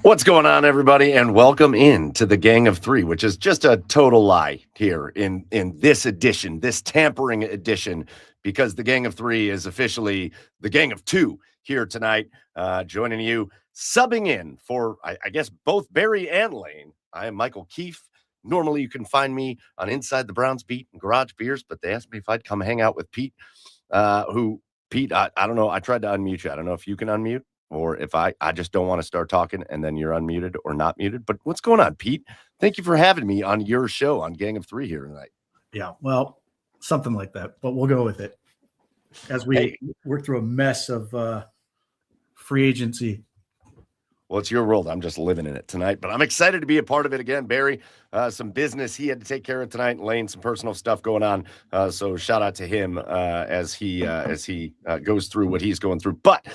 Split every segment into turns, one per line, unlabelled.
What's going on, everybody, and welcome in to the Gang of Three, which is just a total lie here in this edition, this tampering edition, because the Gang of Three is officially the Gang of Two here tonight, joining you, subbing in for, I guess, both Barry and Lane. I am Michael Keefe. Normally, you can find me on Inside the Browns Beat and Garage Beers, but they asked me if I'd come hang out with Pete, Pete, I don't know. I tried to unmute you. I don't know if you can unmute. Or if I just don't want to start talking and then you're unmuted or not muted. But what's going on, Pete? Thank you for having me on your show on Gang of Three here tonight.
Yeah, well, something like that, but we'll go with it as we work through a mess of free agency.
Well, it's your world. I'm just living in it tonight, but I'm excited to be a part of it again. Barry, some business he had to take care of tonight, and Lane, some personal stuff going on. So shout out to him as he goes through what he's going through. But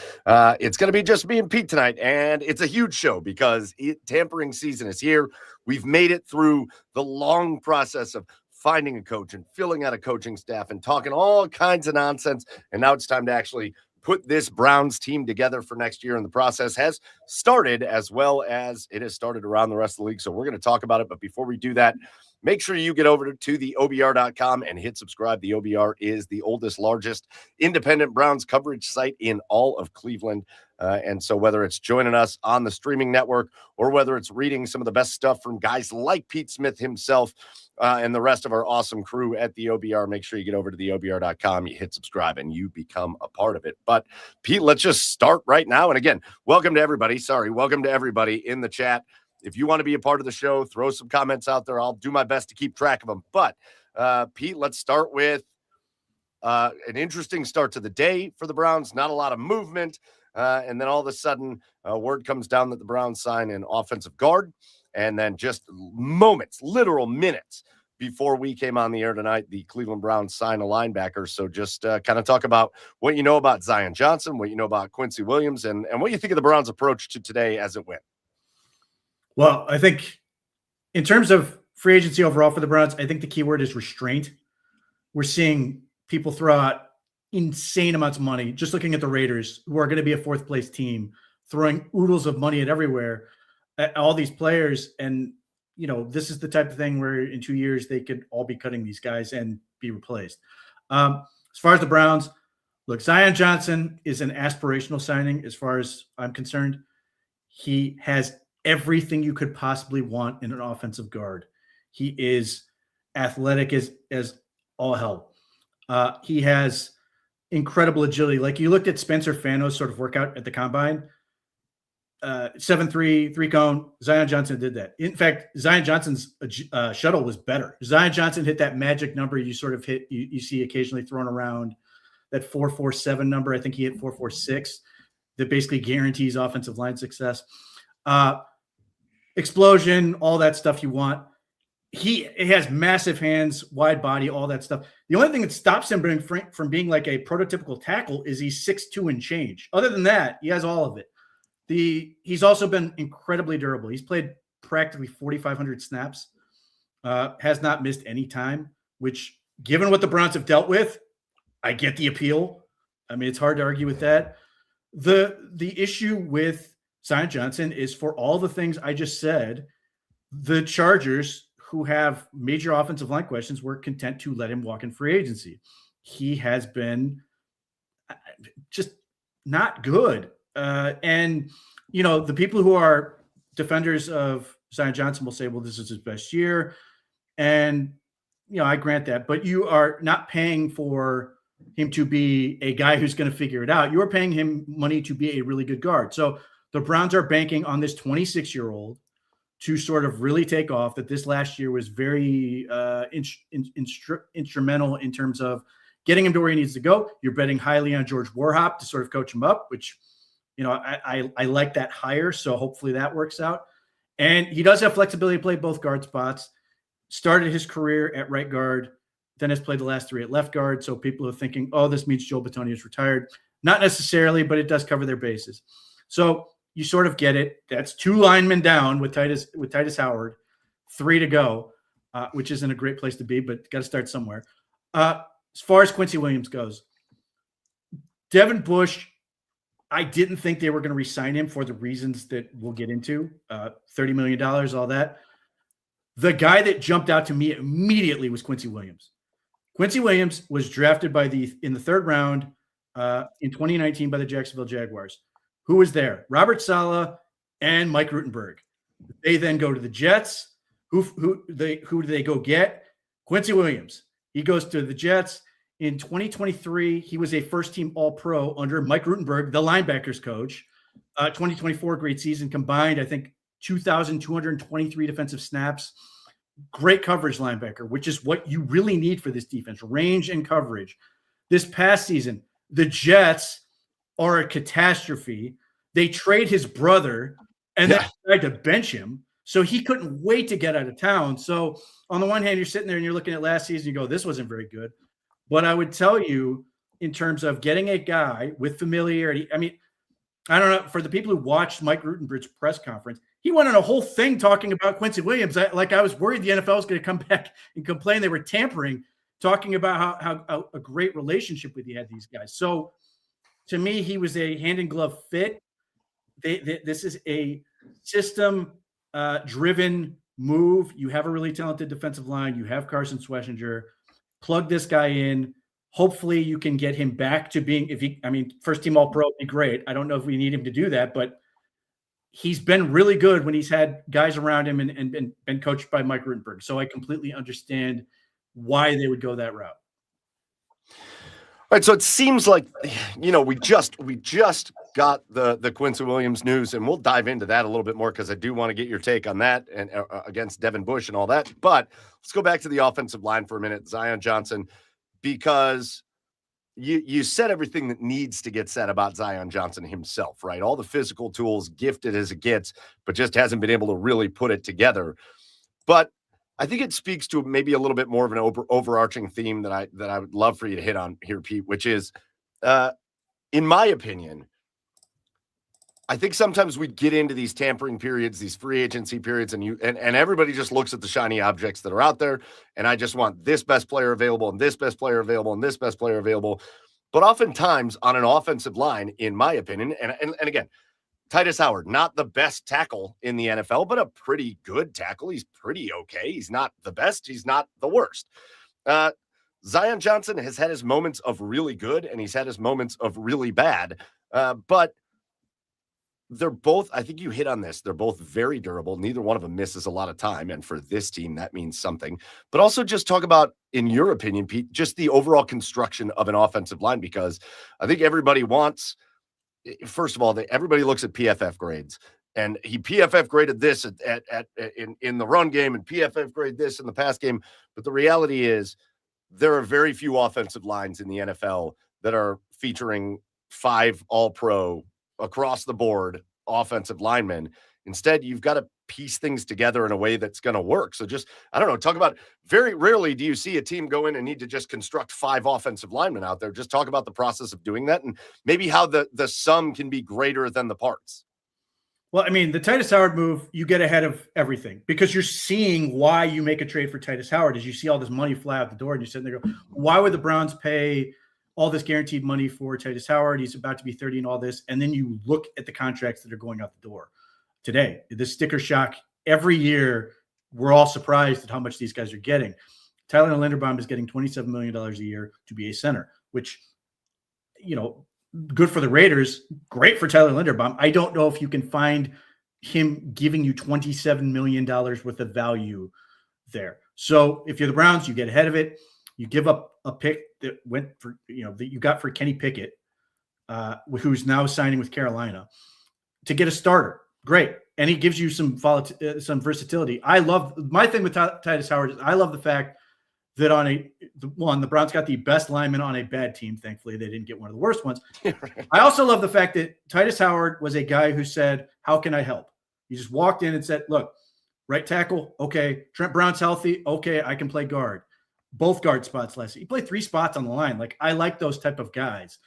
it's going to be just me and Pete tonight, and it's a huge show because tampering season is here. We've made it through the long process of finding a coach and filling out a coaching staff and talking all kinds of nonsense, and now it's time to actually put this Browns team together for next year, and the process has started as well as it has started around the rest of the league. So we're going to talk about it. But before we do that, make sure you get over to the OBR.com and hit subscribe. The OBR is the oldest, largest independent Browns coverage site in all of Cleveland. And so whether it's joining us on the streaming network or whether it's reading some of the best stuff from guys like Pete Smith himself and the rest of our awesome crew at the OBR, make sure you get over to the OBR.com, you hit subscribe, and you become a part of it. But, Pete, let's just start right now. And again, welcome to everybody. Welcome to everybody in the chat. If you want to be a part of the show, throw some comments out there. I'll do my best to keep track of them. But, Pete, let's start with an interesting start to the day for the Browns. Not a lot of movement. And then all of a sudden, word comes down that the Browns sign an offensive guard. And then just moments, literal minutes before we came on the air tonight, the Cleveland Browns sign a linebacker. So just kind of talk about what you know about Zion Johnson, what you know about Quincy Williams, and what you think of the Browns' approach to today as it went.
Well, I think in terms of free agency overall for the Browns, I think the key word is restraint. We're seeing people throw out insane amounts of money, just looking at the Raiders, who are going to be a fourth-place team, throwing oodles of money at everywhere. All these players, and this is the type of thing where in 2 years they could all be cutting these guys and be replaced. As far as the Browns, look, Zion Johnson is an aspirational signing as far as I'm concerned. He has everything you could possibly want in an offensive guard. He is athletic as all hell. He has incredible agility. Like you looked at Spencer Fano's sort of workout at the combine. 7'3", 3-cone. Zion Johnson did that. In fact, Zion Johnson's shuttle was better. Zion Johnson hit that magic number you sort of hit. You see occasionally thrown around, that 4.47 number. I think he hit 4.46. That basically guarantees offensive line success. Explosion, all that stuff you want. He has massive hands, wide body, all that stuff. The only thing that stops him from being like a prototypical tackle is he's 6'2" and change. Other than that, he has all of it. He's also been incredibly durable. He's played practically 4,500 snaps, has not missed any time, which, given what the Browns have dealt with, I get the appeal. I mean, it's hard to argue with that. The issue with Zion Johnson is, for all the things I just said, the Chargers, who have major offensive line questions, were content to let him walk in free agency. He has been just not good. And the people who are defenders of Zion Johnson will say, well, this is his best year. And, I grant that, but you are not paying for him to be a guy who's going to figure it out. You are paying him money to be a really good guard. So the Browns are banking on this 26-year-old to sort of really take off. That this last year was very instrumental in terms of getting him to where he needs to go. You're betting highly on George Warhop to sort of coach him up, which, I like that hire. So hopefully that works out. And he does have flexibility to play both guard spots. Started his career at right guard, then has played the last 3 at left guard. So people are thinking, oh, this means Joe Bitonio is retired. Not necessarily, but it does cover their bases. So you sort of get it. That's 2 linemen down with Titus Howard, 3 to go, which isn't a great place to be, but got to start somewhere. As far as Quincy Williams goes, Devin Bush I didn't think they were going to re-sign him for the reasons that we'll get into, $30 million, all that. The guy that jumped out to me immediately was Quincy Williams. Quincy Williams was drafted in the third round in 2019 by the Jacksonville Jaguars. Who was there? Robert Saleh and Mike Rutenberg. They then go to the Jets. Who do they go get? Quincy Williams. He goes to the Jets. In 2023, he was a first-team All-Pro under Mike Rutenberg, the linebackers coach. 2024, great season combined. I think 2,223 defensive snaps. Great coverage linebacker, which is what you really need for this defense, range and coverage. This past season, the Jets are a catastrophe. They trade his brother and then tried to bench him. So he couldn't wait to get out of town. So on the one hand, you're sitting there and you're looking at last season, you go, this wasn't very good. But I would tell you, in terms of getting a guy with familiarity, I mean, I don't know, for the people who watched Mike Rutenberg's press conference, he went on a whole thing talking about Quincy Williams. I was worried the NFL was going to come back and complain they were tampering, talking about how a great relationship with he had these guys. So to me, he was a hand in glove fit. This is a system driven move. You have a really talented defensive line. You have Carson Schlesinger. Plug this guy in. Hopefully you can get him back to being, first team All-Pro would be great. I don't know if we need him to do that, but he's been really good when he's had guys around him and been coached by Mike Rutenberg. So I completely understand why they would go that route.
All right, so it seems like, we just got the Quincy Williams news, and we'll dive into that a little bit more because I do want to get your take on that and against Devin Bush and all that. But let's go back to the offensive line for a minute, Zion Johnson, because you said everything that needs to get said about Zion Johnson himself, right? All the physical tools, gifted as it gets, but just hasn't been able to really put it together. But I think it speaks to maybe a little bit more of an overarching theme that I would love for you to hit on here, Pete, which is, in my opinion, I think sometimes we get into these tampering periods, these free agency periods, and everybody just looks at the shiny objects that are out there, and I just want this best player available, and this best player available, and this best player available. But oftentimes on an offensive line, in my opinion, and again, Titus Howard, not the best tackle in the NFL, but a pretty good tackle. He's pretty okay. He's not the best. He's not the worst. Zion Johnson has had his moments of really good, and he's had his moments of really bad. But they're both, I think you hit on this, they're both very durable. Neither one of them misses a lot of time. And for this team, that means something. But also just talk about, in your opinion, Pete, just the overall construction of an offensive line, because I think everybody wants, first of all, everybody looks at PFF grades, and he PFF graded this in the run game and PFF graded this in the pass game. But the reality is there are very few offensive lines in the NFL that are featuring 5 All-Pro across the board offensive linemen. Instead, you've got to piece things together in a way that's going to work. So just, I don't know, talk about, very rarely do you see a team go in and need to just construct 5 offensive linemen out there. Just talk about the process of doing that and maybe how the sum can be greater than the parts.
Well, I mean, the Titus Howard move, you get ahead of everything because you're seeing why you make a trade for Titus Howard as you see all this money fly out the door and you're sitting there going, why would the Browns pay all this guaranteed money for Titus Howard? He's about to be 30 and all this. And then you look at the contracts that are going out the door today. The sticker shock every year. We're all surprised at how much these guys are getting. Tyler Linderbaum is getting $27 million a year to be a center, which, good for the Raiders, great for Tyler Linderbaum. I don't know if you can find him giving you $27 million worth of value there. So if you're the Browns, you get ahead of it. You give up a pick that went for, that you got for Kenny Pickett, who's now signing with Carolina, to get a starter. Great. And he gives you some versatility. My thing with Titus Howard is I love the fact that the Browns got the best lineman on a bad team. Thankfully, they didn't get one of the worst ones. I also love the fact that Titus Howard was a guy who said, how can I help? He just walked in and said, look, right tackle. Okay. Trent Brown's healthy. Okay. I can play guard. Both guard spots last. He played 3 spots on the line. Like, I like those type of guys.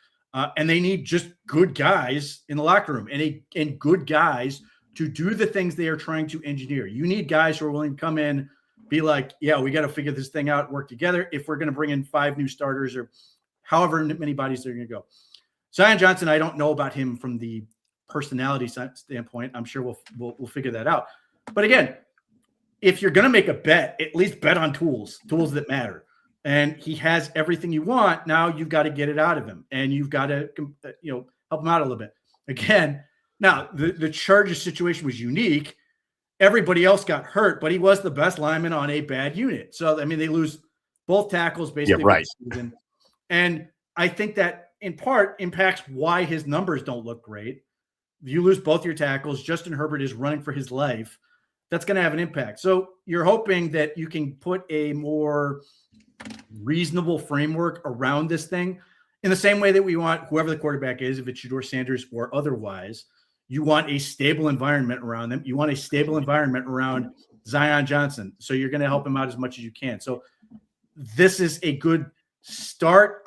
And they need just good guys in the locker room and good guys to do the things they are trying to engineer. You need guys who are willing to come in, be like, yeah, we got to figure this thing out, work together if we're going to bring in 5 new starters or however many bodies they're going to go. Zion Johnson, I don't know about him from the personality standpoint. I'm sure we'll figure that out. But again, if you're going to make a bet, at least bet on tools that matter. And he has everything you want. Now you've got to get it out of him, and you've got to, help him out a little bit. Again, now the Chargers situation was unique. Everybody else got hurt, but he was the best lineman on a bad unit. So, I mean, they lose both tackles basically.
Yeah, right.
Season. And I think that in part impacts why his numbers don't look great. You lose both your tackles. Justin Herbert is running for his life. That's going to have an impact. So you're hoping that you can put a more reasonable framework around this thing in the same way that we want whoever the quarterback is, if it's Shedeur Sanders or otherwise, you want a stable environment around them. You want a stable environment around Zion Johnson. So you're going to help him out as much as you can. So this is a good start.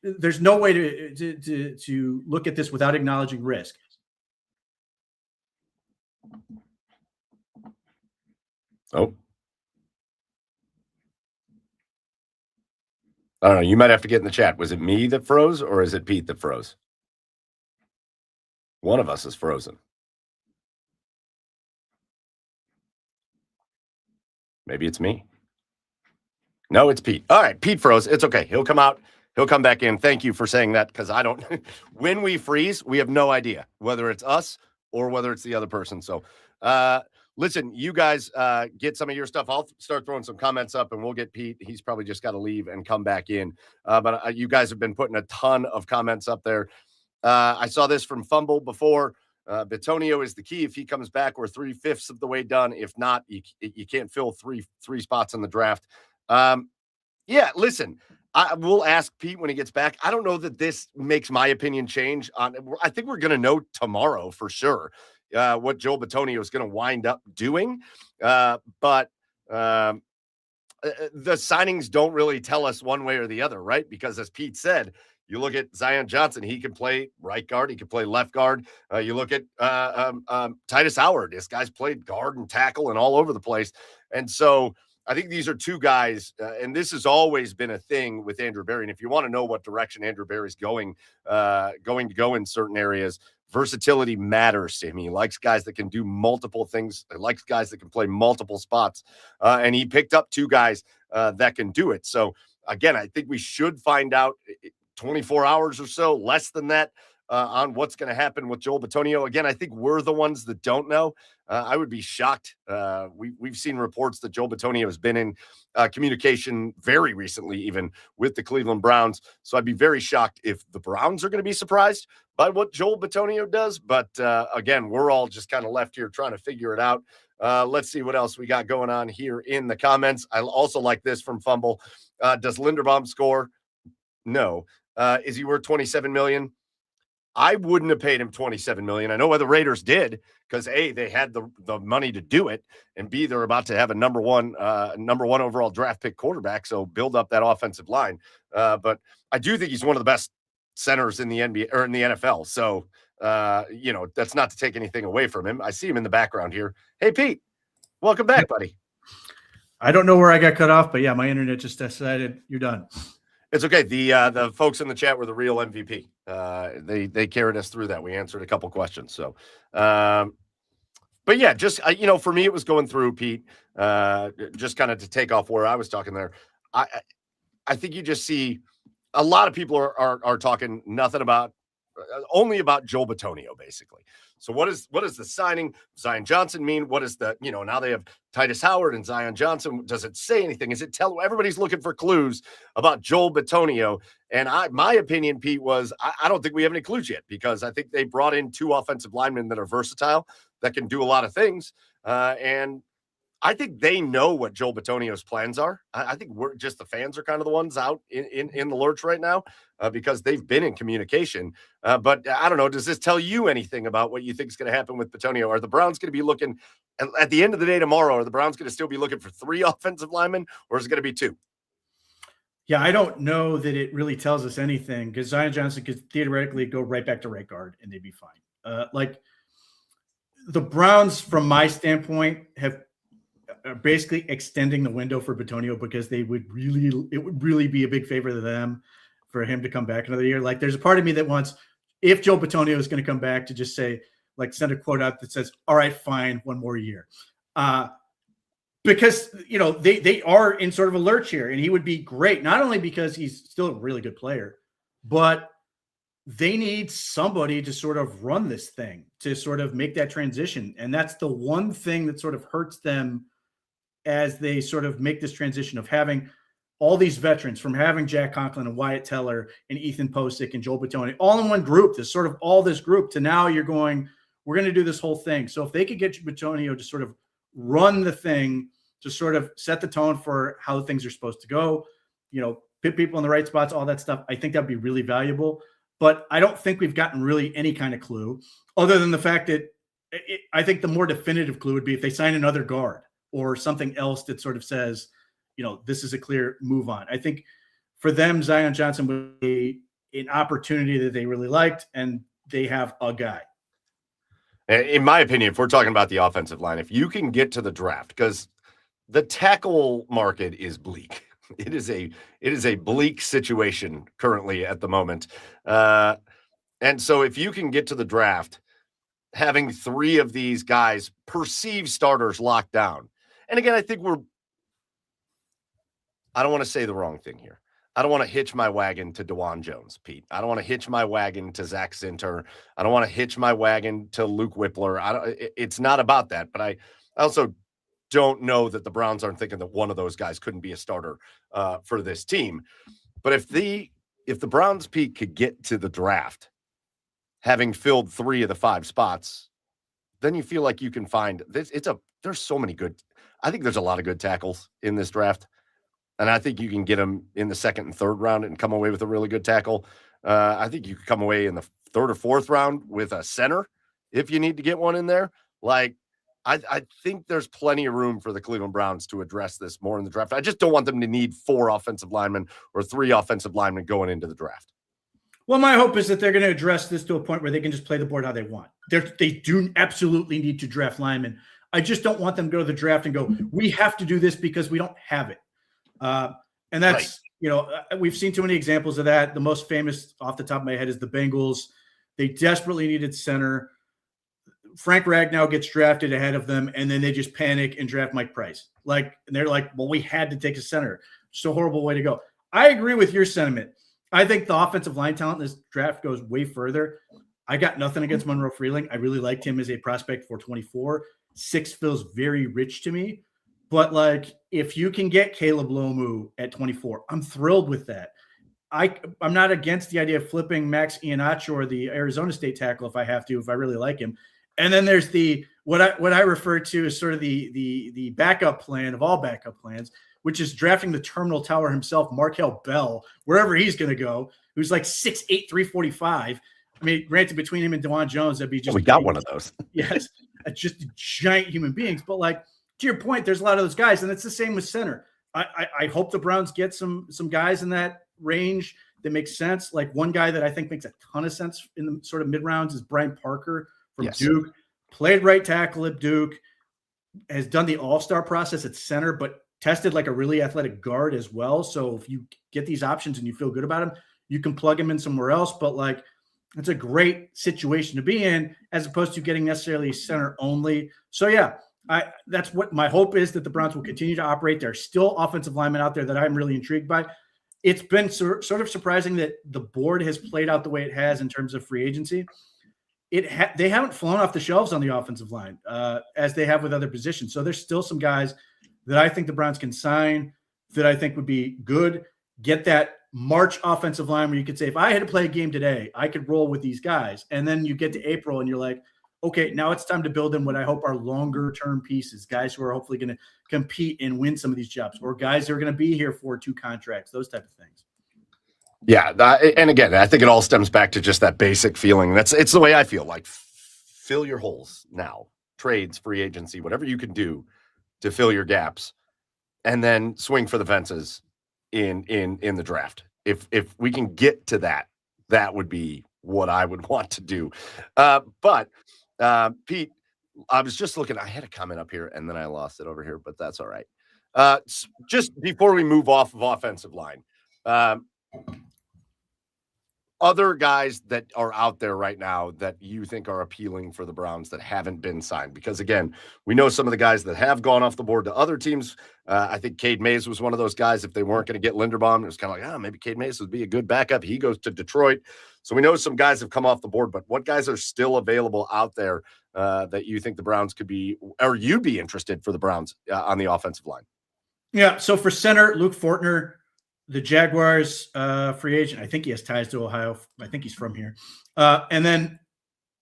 There's no way to look at this without acknowledging risk.
Oh, I don't know. You might have to get in the chat. Was it me that froze, or is it Pete that froze? One of us is frozen. Maybe it's me. No, it's Pete. All right, Pete froze. It's okay. He'll come out. He'll come back in. Thank you for saying that, because I don't. When we freeze, we have no idea whether it's us or whether it's the other person. So, listen, you guys get some of your stuff. I'll start throwing some comments up, and we'll get Pete. He's probably just got to leave and come back in. But you guys have been putting a ton of comments up there. I saw this from Fumble before. Bitonio is the key. If he comes back, we're 3/5 of the way done. If not, you can't fill three spots in the draft. Yeah, listen, we'll ask Pete when he gets back. I don't know that this makes my opinion change. I think we're going to know tomorrow for sure what Joel Bitonio is going to wind up doing. But the signings don't really tell us one way or the other, right? Because as Pete said, you look at Zion Johnson, he can play right guard, he can play left guard. You look at Titus Howard, this guy's played guard and tackle and all over the place. And so I think these are two guys, and this has always been a thing with Andrew Berry. And if you want to know what direction Andrew Berry's going to go in certain areas, versatility matters to him. He likes guys that can do multiple things. He likes guys that can play multiple spots. And he picked up two guys that can do it. So, again, I think we should find out 24 hours or so, less than that, on what's going to happen with Joel Bitonio. Again, I think we're the ones that don't know. I would be shocked. We've seen reports that Joel Bitonio has been in communication very recently, even with the Cleveland Browns. So I'd be very shocked if the Browns are going to be surprised by what Joel Bitonio does. But again, we're all just kind of left here trying to figure it out. Let's see what else we got going on here in the comments. I also like this from Fumble. Does Linderbaum score? No. Is he worth $27 million? I wouldn't have paid him $27 million. I know why the Raiders did, because A, they had the money to do it, and B, they're about to have a number one overall draft pick quarterback, so build up that offensive line. But I do think he's one of the best centers in the NBA or in the NFL. So that's not to take anything away from him. I see him in the background here. Hey, Pete, welcome back, buddy.
I don't know where I got cut off, but yeah, my internet just decided you're done.
It's okay. The folks in the chat were the real MVP. They carried us through that. We answered a couple questions. So, but yeah, just for me, it was going through, Pete. Just kind of to take off where I was talking there. I think you just see a lot of people are talking nothing about only about Joel Bitonio, basically. So what does the signing Zion Johnson mean? What is the, now they have Titus Howard and Zion Johnson. Does it say anything? Is it everybody's looking for clues about Joel Bitonio? And my opinion, Pete, was I don't think we have any clues yet, because I think they brought in two offensive linemen that are versatile, that can do a lot of things. And I think they know what Joel Bitonio's plans are. I think we're just the fans are kind of the ones out in the lurch right now because they've been in communication. But I don't know. Does this tell you anything about what you think is going to happen with Bitonio? Are the Browns going to be looking at the end of the day tomorrow? Are the Browns going to still be looking for 3 offensive linemen, or is it going to be 2?
Yeah, I don't know that it really tells us anything, because Zion Johnson could theoretically go right back to right guard and they'd be fine. Like the Browns, from my standpoint, have basically extending the window for Bitonio, because it would really be a big favor to them for him to come back another year. Like there's a part of me that wants if Joe Bitonio is going to come back to just say, like, send a quote out that says, all right, fine, one more year. Because, they are in sort of a lurch here, and he would be great, not only because he's still a really good player, but they need somebody to sort of run this thing, to sort of make that transition. And that's the one thing that sort of hurts them as they sort of make this transition of having all these veterans, from having Jack Conklin and Wyatt Teller and Ethan Posick and Joel Bitonio all in one group, this sort of all this group, to now you're going, we're going to do this whole thing. So if they could get Bitonio to sort of run the thing, to sort of set the tone for how things are supposed to go, put people in the right spots, all that stuff, I think that'd be really valuable. But I don't think we've gotten really any kind of clue, other than the fact that I think the more definitive clue would be if they sign another guard or something else that sort of says, this is a clear move on. I think for them, Zion Johnson would be an opportunity that they really liked, and they have a guy.
In my opinion, if we're talking about the offensive line, if you can get to the draft, because the tackle market is bleak. It is a bleak situation currently at the moment. And so if you can get to the draft, having 3 of these guys, perceived starters, locked down. And again, I think I don't want to say the wrong thing here. I don't want to hitch my wagon to DeJuan Jones, Pete. I don't want to hitch my wagon to Zach Zinter. I don't want to hitch my wagon to Luke Whippler. It's not about that, but I also don't know that the Browns aren't thinking that one of those guys couldn't be a starter for this team. But if the Browns, Pete, could get to the draft, having filled 3 of the 5 spots, then you feel like you can find this. There's so many good. I think there's a lot of good tackles in this draft, and I think you can get them in the 2nd and 3rd round and come away with a really good tackle. I think you could come away in the 3rd or 4th round with a center if you need to get one in there. Like, I think there's plenty of room for the Cleveland Browns to address this more in the draft. I just don't want them to need 4 offensive linemen or 3 offensive linemen going into the draft.
Well, my hope is that they're going to address this to a point where they can just play the board how they want. They do absolutely need to draft linemen. I just don't want them to go to the draft and go, we have to do this because we don't have it. And that's, we've seen too many examples of that. The most famous off the top of my head is the Bengals. They desperately needed center. Frank Ragnow gets drafted ahead of them, and then they just panic and draft Mike Price. And they're like, well, we had to take a center. It's a horrible way to go. I agree with your sentiment. I think the offensive line talent in this draft goes way further. I got nothing against Monroe Freeling. I really liked him as a prospect for 24. 6 feels very rich to me. But, if you can get Caleb Lomu at 24, I'm thrilled with that. I'm not against the idea of flipping Max Iannaccio or the Arizona State tackle if I have to, if I really like him. And then there's what I refer to as sort of the backup plan of all backup plans, which is drafting the terminal tower himself, Markel Bell, wherever he's going to go, who's like 6'8", 345. I mean, granted, between him and DeJuan Jones, that'd be just
we got one of those.
Yes, just giant human beings. But to your point, there's a lot of those guys, and it's the same with center. I hope the Browns get some guys in that range that makes sense. Like, one guy that I think makes a ton of sense in the sort of mid rounds is Brian Parker from Duke. Played right tackle at Duke, has done the all-star process at center, but tested like a really athletic guard as well. So if you get these options and you feel good about him, you can plug him in somewhere else. But it's a great situation to be in, as opposed to getting necessarily center only. So that's what my hope is, that the Browns will continue to operate. There are still offensive linemen out there that I'm really intrigued by. It's been sort of surprising that the board has played out the way it has in terms of free agency. They haven't flown off the shelves on the offensive line as they have with other positions. So there's still some guys that I think the Browns can sign that I think would be good. Get that March offensive line where you could say, if I had to play a game today, I could roll with these guys. And then you get to April and you're like, okay, now it's time to build in what I hope are longer term pieces, guys who are hopefully going to compete and win some of these jobs, or guys that are going to be here for 2 contracts, those type of things.
Yeah, and again, I think it all stems back to just that basic feeling. It's the way I feel. Like, fill your holes now. Trades, free agency, whatever you can do to fill your gaps, and then swing for the fences in the draft. If we can get to that, that would be what I would want to do. But Pete, I was just looking. I had a comment up here, and then I lost it over here, but that's all right. Just before we move off of offensive line. other guys that are out there right now that you think are appealing for the Browns that haven't been signed? Because again, we know some of the guys that have gone off the board to other teams. I think Cade Mays was one of those guys. If they weren't going to get Linderbaum, it was kind of like, maybe Cade Mays would be a good backup. He goes to Detroit. So we know some guys have come off the board, but what guys are still available out there that you think the Browns could be, or you'd be interested for the Browns on the offensive line?
Yeah. So for center, Luke Fortner, the Jaguars free agent. I think he has ties to Ohio. I think he's from here. And then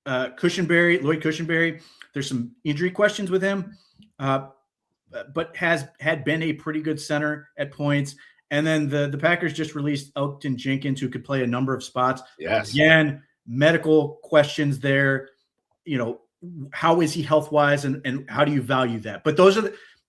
Lloyd Cushenberry. There's some injury questions with him, but had been a pretty good center at points. And then the Packers just released Elgton Jenkins, who could play a number of spots.
Yes.
Again, medical questions there. How is he health-wise, and how do you value that? But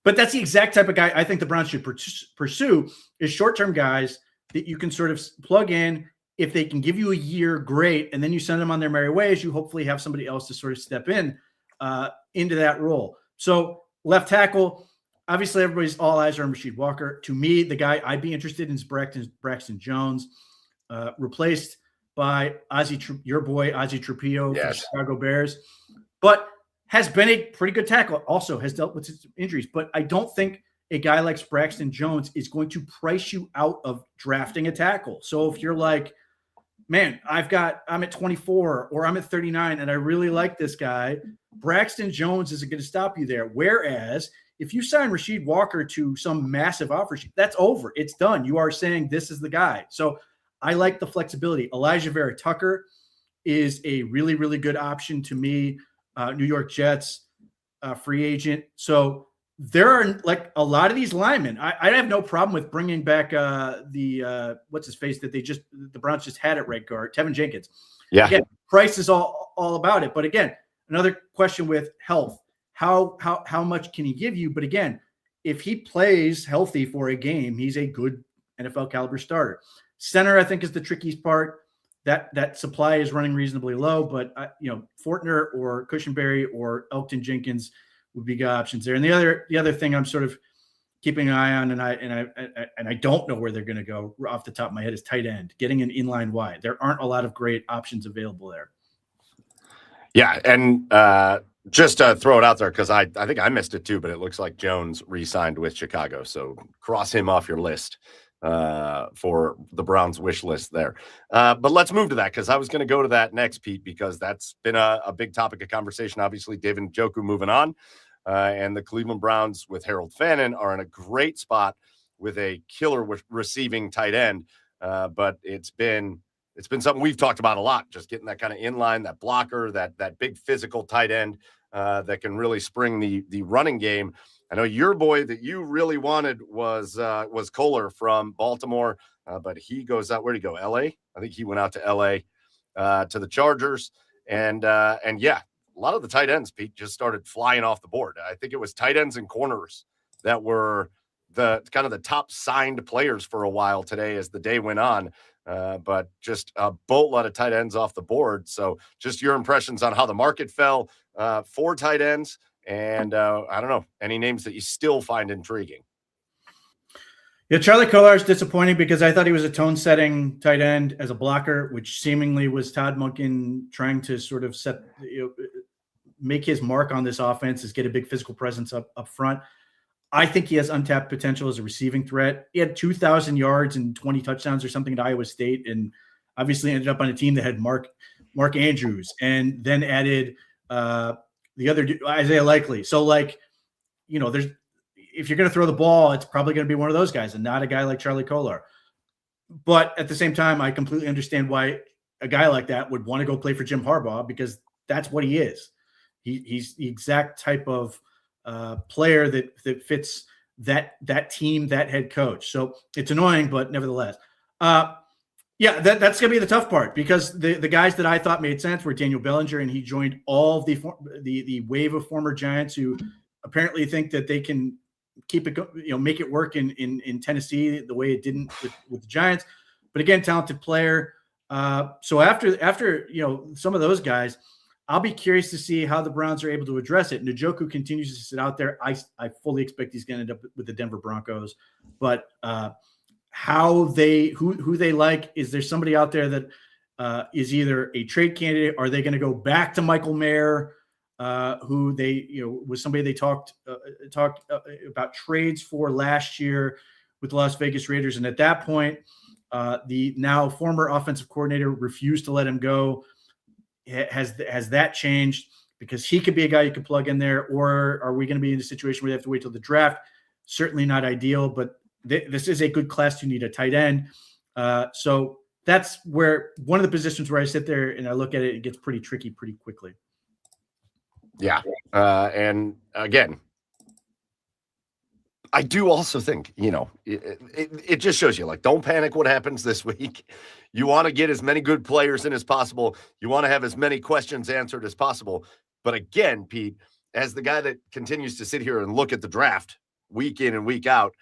But that's the exact type of guy I think the Browns should pursue, is short-term guys that you can sort of plug in. If they can give you a year, great. And then you send them on their merry ways. You hopefully have somebody else to sort of step in into that role. So left tackle, obviously all eyes are on Rasheed Walker. To me, the guy I'd be interested in is Braxton Jones, replaced by your boy, Ozzie Trujillo, for the Chicago Bears. But has been a pretty good tackle, also has dealt with some injuries. But I don't think a guy like Braxton Jones is going to price you out of drafting a tackle. So if you're like, man, I'm at 24 or I'm at 39 and I really like this guy, Braxton Jones isn't going to stop you there. Whereas if you sign Rasheed Walker to some massive offer sheet, that's over. It's done. You are saying this is the guy. So I like the flexibility. Elijah Vera Tucker is a really, really good option to me. New York Jets free agent. So there are like a lot of these linemen. I have no problem with bringing back what's his face that the Browns just had at right guard, Tevin Jenkins.
Yeah.
Again, price is all about it. But again, another question with health. How much can he give you? But again, if he plays healthy for a game, he's a good NFL caliber starter. Center, I think, is the trickiest part. That supply is running reasonably low, but Fortner or Cushenberry or Elgton Jenkins would be good options there. And the other thing I'm sort of keeping an eye on, and I don't know where they're going to go off the top of my head, is tight end, getting an inline wide. There aren't a lot of great options available there.
Yeah, and just to throw it out there, because I think I missed it too, but it looks like Jones re-signed with Chicago, so cross him off your list for the Browns wish list there. But let's move to that, because I was going to go to that next, Pete, because that's been a big topic of conversation. Obviously, David Njoku moving on, and the Cleveland Browns with Harold Fannin are in a great spot with a killer receiving tight end. But it's been something we've talked about a lot, just getting that kind of inline, that blocker, that big physical tight end that can really spring the running game. I know your boy that you really wanted was Kohler from Baltimore, but he goes out. Where'd he go? LA? I think he went out to LA to the Chargers. And yeah, a lot of the tight ends, Pete, just started flying off the board. I think it was tight ends and corners that were the kind of the top signed players for a while today as the day went on. But just a boatload of tight ends off the board. So just your impressions on how the market fell for tight ends. And I don't know, any names that you still find intriguing?
Yeah, Charlie Kolar is disappointing because I thought he was a tone-setting tight end as a blocker, which seemingly was Todd Monken trying to sort of make his mark on this offense, is get a big physical presence up front. I think he has untapped potential as a receiving threat. He had 2,000 yards and 20 touchdowns or something at Iowa State, and obviously ended up on a team that had Mark Andrews, and then added the other Isaiah Likely. So if you're going to throw the ball, it's probably going to be one of those guys and not a guy like Charlie Kolar. But at the same time, I completely understand why a guy like that would want to go play for Jim Harbaugh, because that's what he is. He's the exact type of player that fits that team, that head coach. So it's annoying, but nevertheless, yeah, that's going to be the tough part, because the guys that I thought made sense were Daniel Bellinger, and he joined all of the wave of former Giants who apparently think that they can keep it, make it work in Tennessee the way it didn't with the Giants. But again, talented player. So after some of those guys, I'll be curious to see how the Browns are able to address it. Njoku continues to sit out there. I fully expect he's going to end up with the Denver Broncos, but who they like, is there somebody out there that is either a trade candidate. Are they going to go back to Michael Mayer, who they, was somebody they talked about trades for last year with the Las Vegas Raiders. And at that point, the now former offensive coordinator refused to let him go. Has that changed? Because he could be a guy you could plug in there, or are we going to be in a situation where they have to wait till the draft? Certainly not ideal, but this is a good class. You need a tight end. So that's where one of the positions where I sit there and I look at it, it gets pretty tricky pretty quickly.
Yeah. And again, I do also think, it just shows you, like, don't panic what happens this week. You want to get as many good players in as possible. You want to have as many questions answered as possible. But again, Pete, as the guy that continues to sit here and look at the draft week in and week out,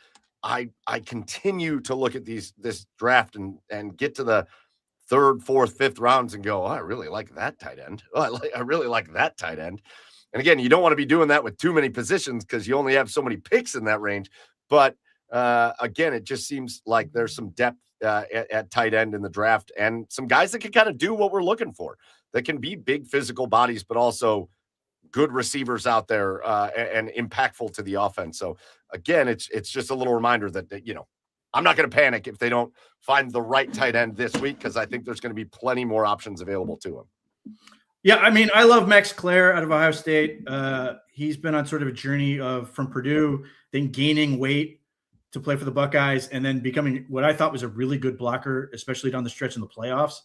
I continue to look at this draft and get to the third, fourth, fifth rounds and go, oh, I really like that tight end. Oh, I really like that tight end. And again, you don't want to be doing that with too many positions because you only have so many picks in that range. But again, it just seems like there's some depth at tight end in the draft and some guys that can kind of do what we're looking for. That can be big physical bodies, but also good receivers out there and impactful to the offense. So again, it's just a little reminder that I'm not going to panic if they don't find the right tight end this week, because I think there's going to be plenty more options available to him.
Yeah, I mean, I love Max Clare out of Ohio State. He's been on sort of a journey from Purdue, then gaining weight to play for the Buckeyes, and then becoming what I thought was a really good blocker, especially down the stretch in the playoffs.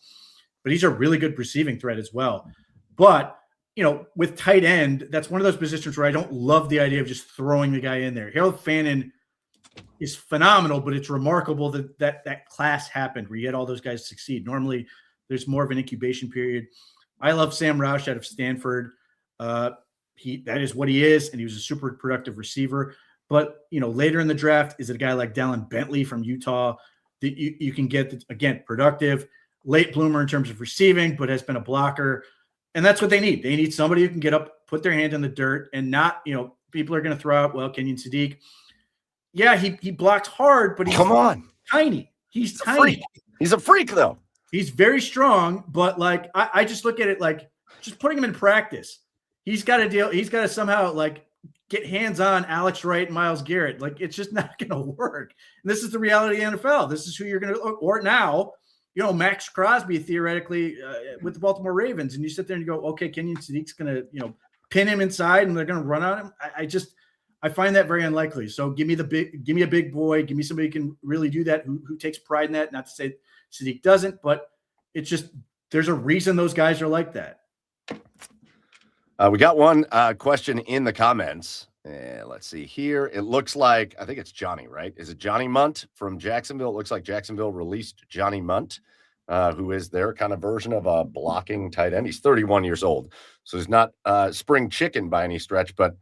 But he's a really good receiving threat as well. But, with tight end, that's one of those positions where I don't love the idea of just throwing the guy in there. Harold Fannin is phenomenal, but it's remarkable that class happened where you had all those guys succeed. Normally, there's more of an incubation period. I love Sam Roush out of Stanford. That is what he is, and he was a super productive receiver. But, later in the draft, is it a guy like Dallin Bentley from Utah that you can get, again, productive, late bloomer in terms of receiving, but has been a blocker. And that's what they need. They need somebody who can get up, put their hand in the dirt, and not, people are going to throw out, well, Kenyon Sadiq. Yeah, he blocks hard, but he's tiny. He's tiny.
He's a freak, though.
He's very strong, but I just look at it like just putting him in practice. He's got to somehow get hands on Alex Wright and Myles Garrett. It's just not going to work. And this is the reality of the NFL. This is who you're going to, or now, Max Crosby theoretically with the Baltimore Ravens, and you sit there and you go, okay, Kenyon Sadiq's going to, pin him inside and they're going to run on him. I find that very unlikely. So give me a big boy, give me somebody who can really do that, who takes pride in that. Not to say Sadiq doesn't, but it's just, there's a reason those guys are like that.
We got one question in the comments. Let's see here. It looks like, I think it's Johnny, right? Is it Johnny Munt from Jacksonville? It looks like Jacksonville released Johnny Munt, who is their kind of version of a blocking tight end. He's 31 years old, so he's not spring chicken by any stretch, but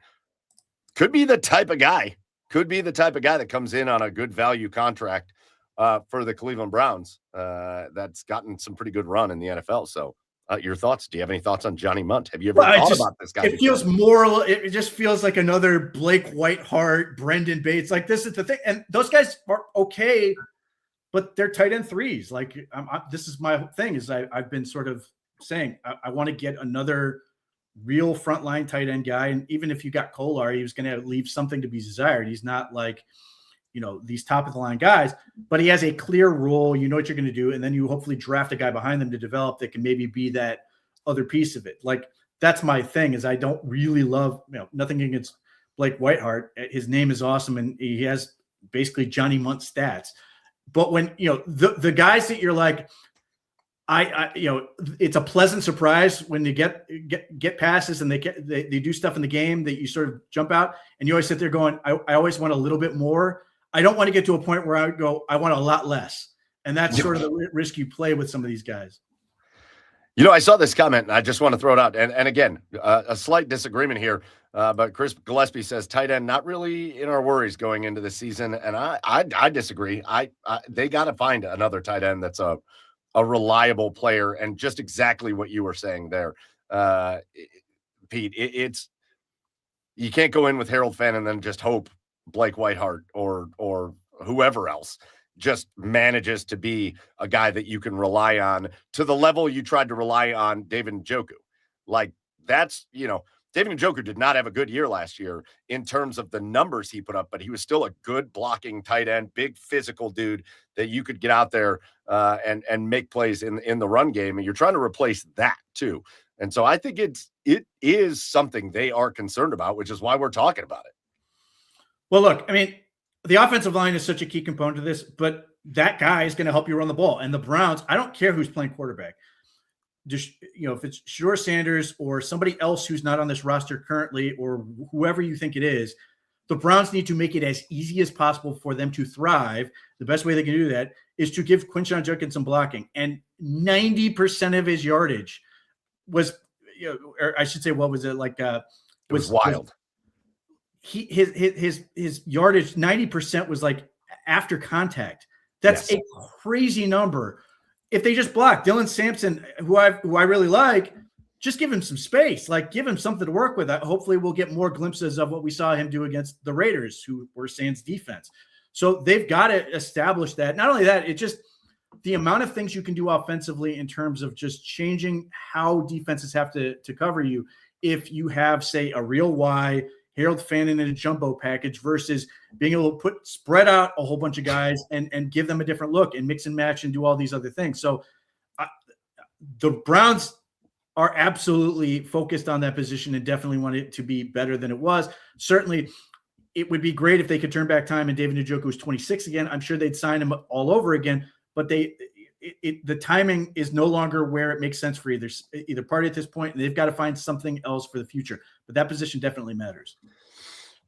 could be the type of guy that comes in on a good value contract for the Cleveland Browns that's gotten some pretty good run in the NFL. So your thoughts? Do you have any thoughts on Johnny Munt? Have you ever thought about this guy?
It feels moral. It just feels like another Blake Whiteheart, Brendan Bates. This is the thing. And those guys are okay, but they're tight end threes. This is my thing is I've been sort of saying I want to get another real frontline tight end guy. And even if you got Kolar, he was going to leave something to be desired. He's not these top of the line guys, but he has a clear role. You know what you're going to do. And then you hopefully draft a guy behind them to develop that can maybe be that other piece of it. That's my thing is I don't really love, nothing against Blake Whiteheart. His name is awesome. And he has basically Johnny Munt stats, but when, the guys that you're like, it's a pleasant surprise when you get passes and they do stuff in the game that you sort of jump out and you always sit there going, I always want a little bit more. I don't want to get to a point where I would go, I want a lot less. And that's sort of the risk you play with some of these guys.
I saw this comment and I just want to throw it out. And again, a slight disagreement here. But Chris Gillespie says tight end, not really in our worries going into the season. And I disagree. They got to find another tight end that's a reliable player, and just exactly what you were saying there, Pete. It's you can't go in with Harold Fannin and then just hope Blake Whiteheart or whoever else just manages to be a guy that you can rely on to the level you tried to rely on David Njoku. Like that's, David Njoku did not have a good year last year in terms of the numbers he put up, but he was still a good blocking tight end, big physical dude that you could get out there and make plays in the run game. And you're trying to replace that too. And so I think it is something they are concerned about, which is why we're talking about it. Well,
look, I mean, the offensive line is such a key component to this, but that guy is going to help you run the ball. And the Browns, I don't care who's playing quarterback. Just, if it's Shedeur Sanders or somebody else who's not on this roster currently, or whoever you think it is, the Browns need to make it as easy as possible for them to thrive. The best way they can do that is to give Quinshon Judkins some blocking. And 90% of his yardage was, or I should say, what was it like?
It was wild.
His yardage, 90% was like after contact. That's a crazy number. If they just block Dylan Sampson, who I really like, just give him some space, like give him something to work with. Hopefully we'll get more glimpses of what we saw him do against the Raiders, who were Sands defense. So they've got to establish that. Not only that, it just the amount of things you can do offensively in terms of just changing how defenses have to cover you. If you have, say, a real Y, Harold Fannin in a jumbo package versus being able to spread out a whole bunch of guys and give them a different look and mix and match and do all these other things. So the Browns are absolutely focused on that position and definitely want it to be better than it was. Certainly, it would be great if they could turn back time and David Njoku was 26 again. I'm sure they'd sign him all over again, but the timing is no longer where it makes sense for either party at this point, and they've got to find something else for the future. But that position definitely matters.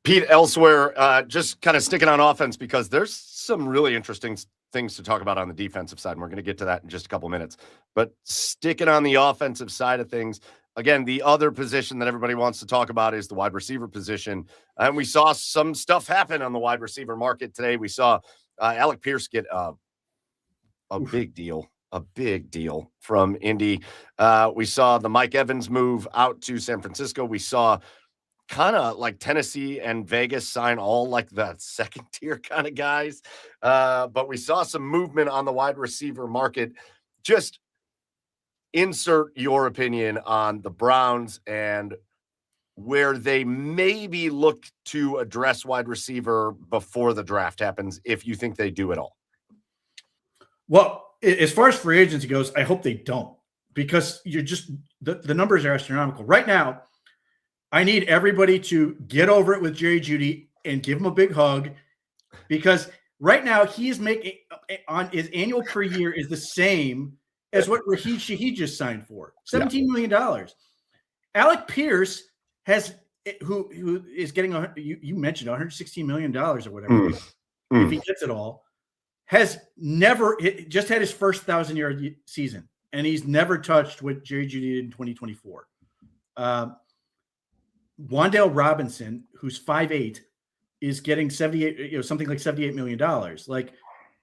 Pete, elsewhere, just kind of sticking on offense because there's some really interesting things to talk about on the defensive side, and we're going to get to that in just a couple minutes. But sticking on the offensive side of things, again, the other position that everybody wants to talk about is the wide receiver position. And we saw some stuff happen on the wide receiver market today. We saw Alec Pierce get a big deal from Indy. We saw the Mike Evans move out to San Francisco. We saw kind of like Tennessee and Vegas sign all like the second tier kind of guys. But we saw some movement on the wide receiver market. Just insert your opinion on the Browns and where they maybe look to address wide receiver before the draft happens, if you think they do at all.
Well, as far as free agency goes, I hope they don't, because you're just the numbers are astronomical. Right now, I need everybody to get over it with Jerry Jeudy and give him a big hug, because right now he is making on his annual per year is the same as what Raheem Shaheed just signed for, $17 million. Alec Pierce has who is getting you mentioned $116 million or whatever if he gets it all. Has never just had his first 1,000-yard season, and he's never touched what Jerry Jeudy did in 2024. Wan'Dale Robinson, who's 5'8", is getting 78, something like $78 million. Like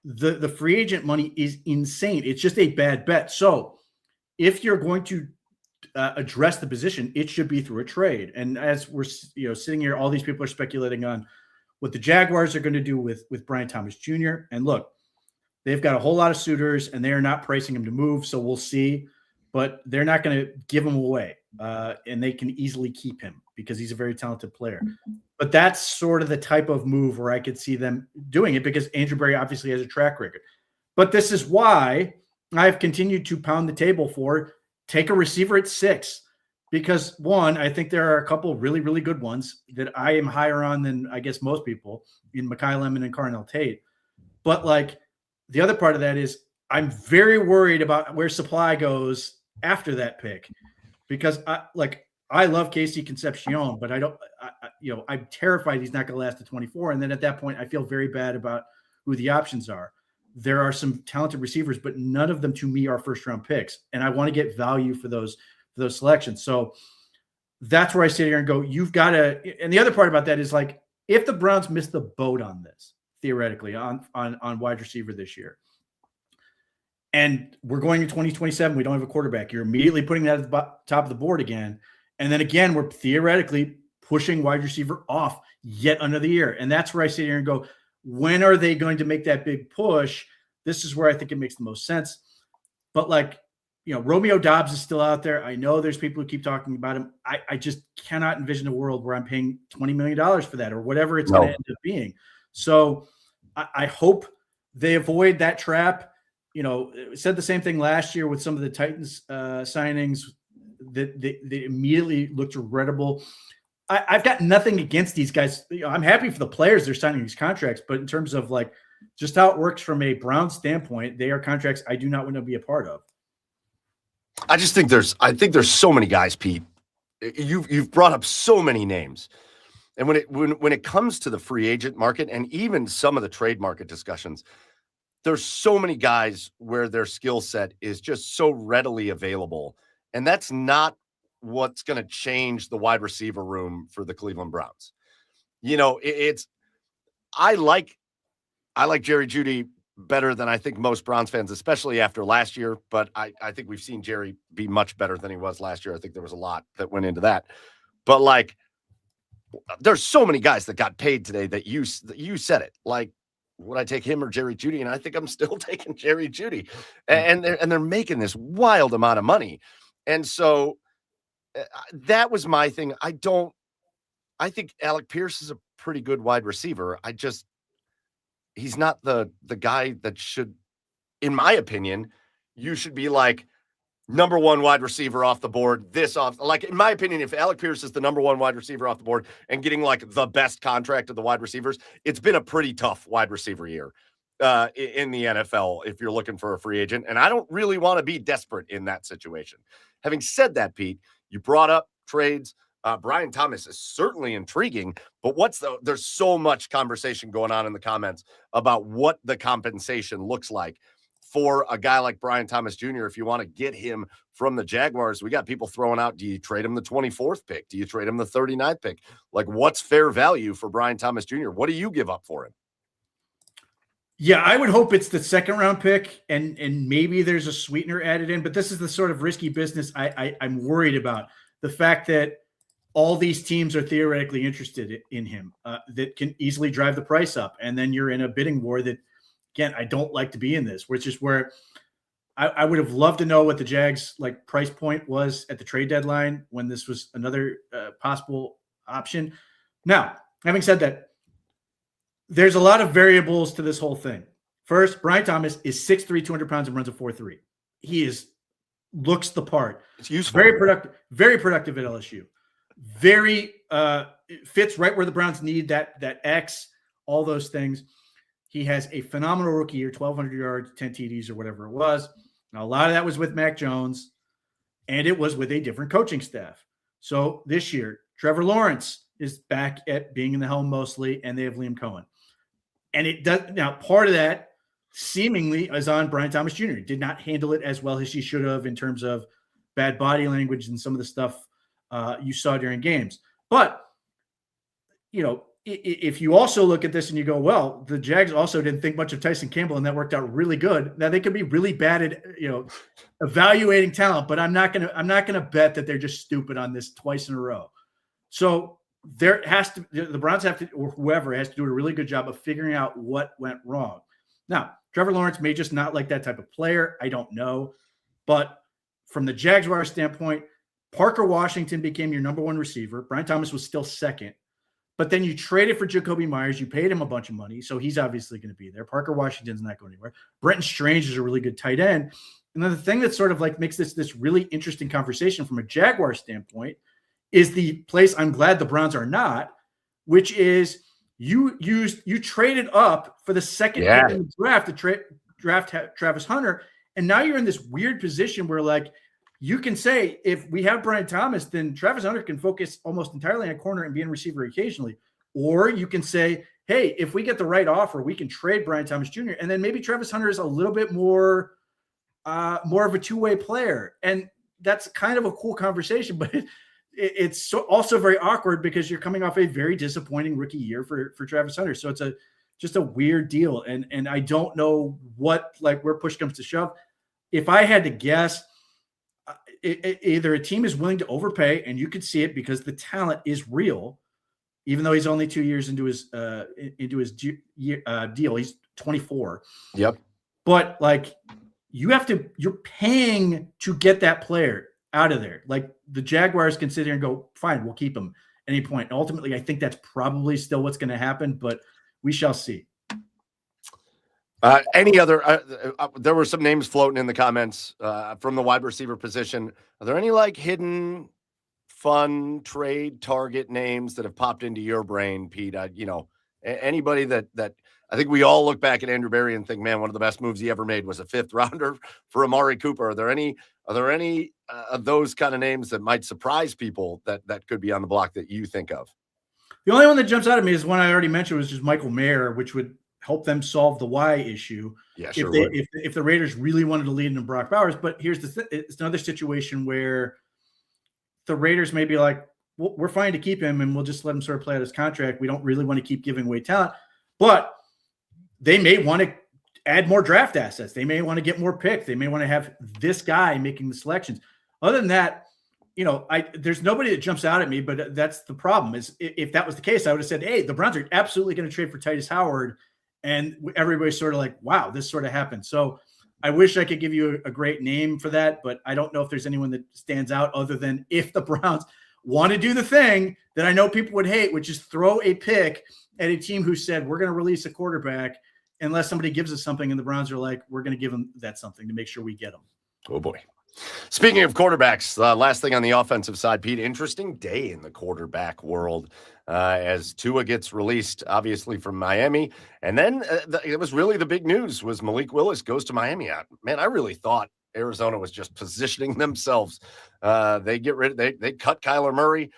the free agent money is insane. It's just a bad bet. So if you're going to address the position, it should be through a trade. And as we're sitting here, all these people are speculating on what the Jaguars are going to do with Brian Thomas Jr. And look, they've got a whole lot of suitors, and they are not pricing him to move, so we'll see. But they're not going to give him away, and they can easily keep him because he's a very talented player. But that's sort of the type of move where I could see them doing it, because Andrew Berry obviously has a track record. But this is why I've continued to pound the table for take a receiver at 6. Because, one, I think there are a couple really, really good ones that I am higher on than I guess most people in Mekhi Lemon and Carnell Tate. But, like, the other part of that is I'm very worried about where supply goes after that pick, because I love Casey Concepcion, but I'm terrified he's not going to last to 24. And then at that point, I feel very bad about who the options are. There are some talented receivers, but none of them to me are first round picks. And I want to get value for those selections. So that's where I sit here and go, you've got to, and the other part about that is, like, if the Browns miss the boat on this, theoretically on wide receiver this year, and we're going to 2027, we don't have a quarterback, you're immediately putting that at the top of the board again. And then again, we're theoretically pushing wide receiver off yet another year. And that's where I sit here and go, when are they going to make that big push? This is where I think it makes the most sense. But like, Romeo Doubs is still out there. I know there's people who keep talking about him. I just cannot envision a world where I'm paying $20 million for that or whatever it's going to end up being. So I hope they avoid that trap. Said the same thing last year with some of the Titans signings that they immediately looked regrettable. I've got nothing against these guys. I'm happy for the players they're signing these contracts, but in terms of like just how it works from a Brown standpoint, they are contracts I do not want to be a part of.
I think there's so many guys, Pete. You've brought up so many names. And when it comes to the free agent market and even some of the trade market discussions, there's so many guys where their skill set is just so readily available. And that's not what's going to change the wide receiver room for the Cleveland Browns. I like Jerry Jeudy better than I think most Browns fans, especially after last year. But I think we've seen Jerry be much better than he was last year. I think there was a lot that went into that. But like, there's so many guys that got paid today that you said it. Like, would I take him or Jerry Jeudy? And I think I'm still taking Jerry Jeudy. And they're making this wild amount of money. And so that was my thing. I think Alec Pierce is a pretty good wide receiver. He's not the guy that should, in my opinion, you should be like number one wide receiver off the board. Like, in my opinion, if Alec Pierce is the number one wide receiver off the board and getting like the best contract of the wide receivers, it's been a pretty tough wide receiver year in the NFL if you're looking for a free agent. And I don't really want to be desperate in that situation. Having said that, Pete, you brought up trades. Brian Thomas is certainly intriguing, but there's so much conversation going on in the comments about what the compensation looks like for a guy like Brian Thomas Jr. If you want to get him from the Jaguars, we got people throwing out, do you trade him the 24th pick? Do you trade him the 39th pick? Like, what's fair value for Brian Thomas Jr.? What do you give up for him?
Yeah, I would hope it's the second round pick and maybe there's a sweetener added in, but this is the sort of risky business I'm worried about. The fact that all these teams are theoretically interested in him that can easily drive the price up. And then you're in a bidding war that, again, I don't like to be in this, which is where I would have loved to know what the Jags like price point was at the trade deadline when this was another possible option. Now, having said that, there's a lot of variables to this whole thing. First, Brian Thomas is 6'3", 200 pounds and runs a 4.3. He looks the part.
It's useful.
Very productive at LSU. Very fits right where the Browns need that X, all those things. He has a phenomenal rookie year, 1,200 yards, 10 TDs or whatever it was. Now, a lot of that was with Mac Jones, and it was with a different coaching staff. So this year, Trevor Lawrence is back at being in the helm mostly, and they have Liam Cohen. And it does now. Part of that seemingly is on Brian Thomas Jr. Did not handle it as well as he should have in terms of bad body language and some of the stuff you saw during games. But if you also look at this and you go, well, the Jags also didn't think much of Tyson Campbell, and that worked out really good. Now they could be really bad at evaluating talent, but I'm not gonna bet that they're just stupid on this twice in a row. So the Browns have to, or whoever has to do a really good job of figuring out what went wrong. Now, Trevor Lawrence may just not like that type of player. I don't know. But from the Jaguars standpoint, Parker Washington became your number one receiver. Brian Thomas was still second. But then you traded for Jacoby Myers. You paid him a bunch of money, so he's obviously going to be there. Parker Washington's not going anywhere. Brenton Strange is a really good tight end. And then the thing that sort of like makes this really interesting conversation from a Jaguar standpoint is the place I'm glad the Browns are not, which is you traded up for the second pick in the draft to draft Travis Hunter, and now you're in this weird position where like you can say if we have Brian Thomas, then Travis Hunter can focus almost entirely on a corner and be a receiver occasionally, or you can say, hey, if we get the right offer, we can trade Brian Thomas Jr. and then maybe Travis Hunter is a little bit more of a two-way player, and that's kind of a cool conversation, but it's also very awkward because you're coming off a very disappointing rookie year for Travis Hunter. So it's just a weird deal. And I don't know where push comes to shove. If I had to guess, either a team is willing to overpay, and you could see it because the talent is real, even though he's only 2 years into his deal. He's 24.
Yep.
But like you're paying to get that player out of there. Like the Jaguars can sit here and go, fine, we'll keep him at any point. And ultimately, I think that's probably still what's going to happen, but we shall see.
Any other? There were some names floating in the comments from the wide receiver position. Are there any like hidden, fun trade target names that have popped into your brain, Pete? Anybody that I think we all look back at Andrew Berry and think, man, one of the best moves he ever made was a 5th rounder for Amari Cooper. Are there any of those kind of names that might surprise people that could be on the block that you think of?
The only one that jumps out at me is one I already mentioned, was just Michael Mayer, which would help them solve the Y issue.
Yeah, sure.
If the Raiders really wanted to lead into Brock Bowers. But here's it's another situation where the Raiders may be like, well, we're fine to keep him and we'll just let him sort of play out his contract. We don't really want to keep giving away talent, but they may want to add more draft assets. They may want to get more picks. They may want to have this guy making the selections. Other than that, there's nobody that jumps out at me, but that's the problem. Is if that was the case, I would have said, hey, the Browns are absolutely going to trade for Titus Howard. And everybody's sort of like, wow, this sort of happened. So I wish I could give you a great name for that, but I don't know if there's anyone that stands out other than if the Browns want to do the thing that I know people would hate, which is throw a pick at a team who said, we're going to release a quarterback unless somebody gives us something. And the Browns are like, we're going to give them that something to make sure we get them.
Oh boy. Speaking of quarterbacks, last thing on the offensive side, Pete, interesting day in the quarterback world as Tua gets released, obviously, from Miami. And then it was really the big news was Malik Willis goes to Miami. Man, I really thought Arizona was just positioning themselves. They cut Kyler Murray.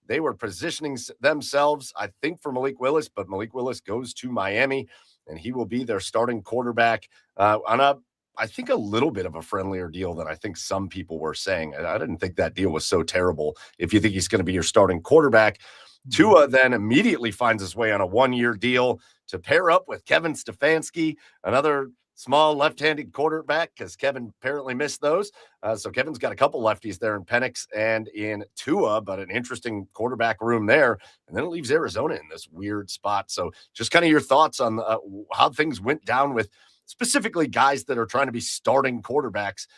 They were positioning themselves, I think, for Malik Willis, but Malik Willis goes to Miami, and he will be their starting quarterback on I think a little bit of a friendlier deal than I think some people were saying. I didn't think that deal was so terrible. If you think he's going to be your starting quarterback, Tua then immediately finds his way on a 1-year deal to pair up with Kevin Stefanski, another small left-handed quarterback, because Kevin apparently missed those. So Kevin's got a couple lefties there in Penix and in Tua, but an interesting quarterback room there. And then it leaves Arizona in this weird spot. So just kind of your thoughts on how things went down with specifically guys that are trying to be starting quarterbacks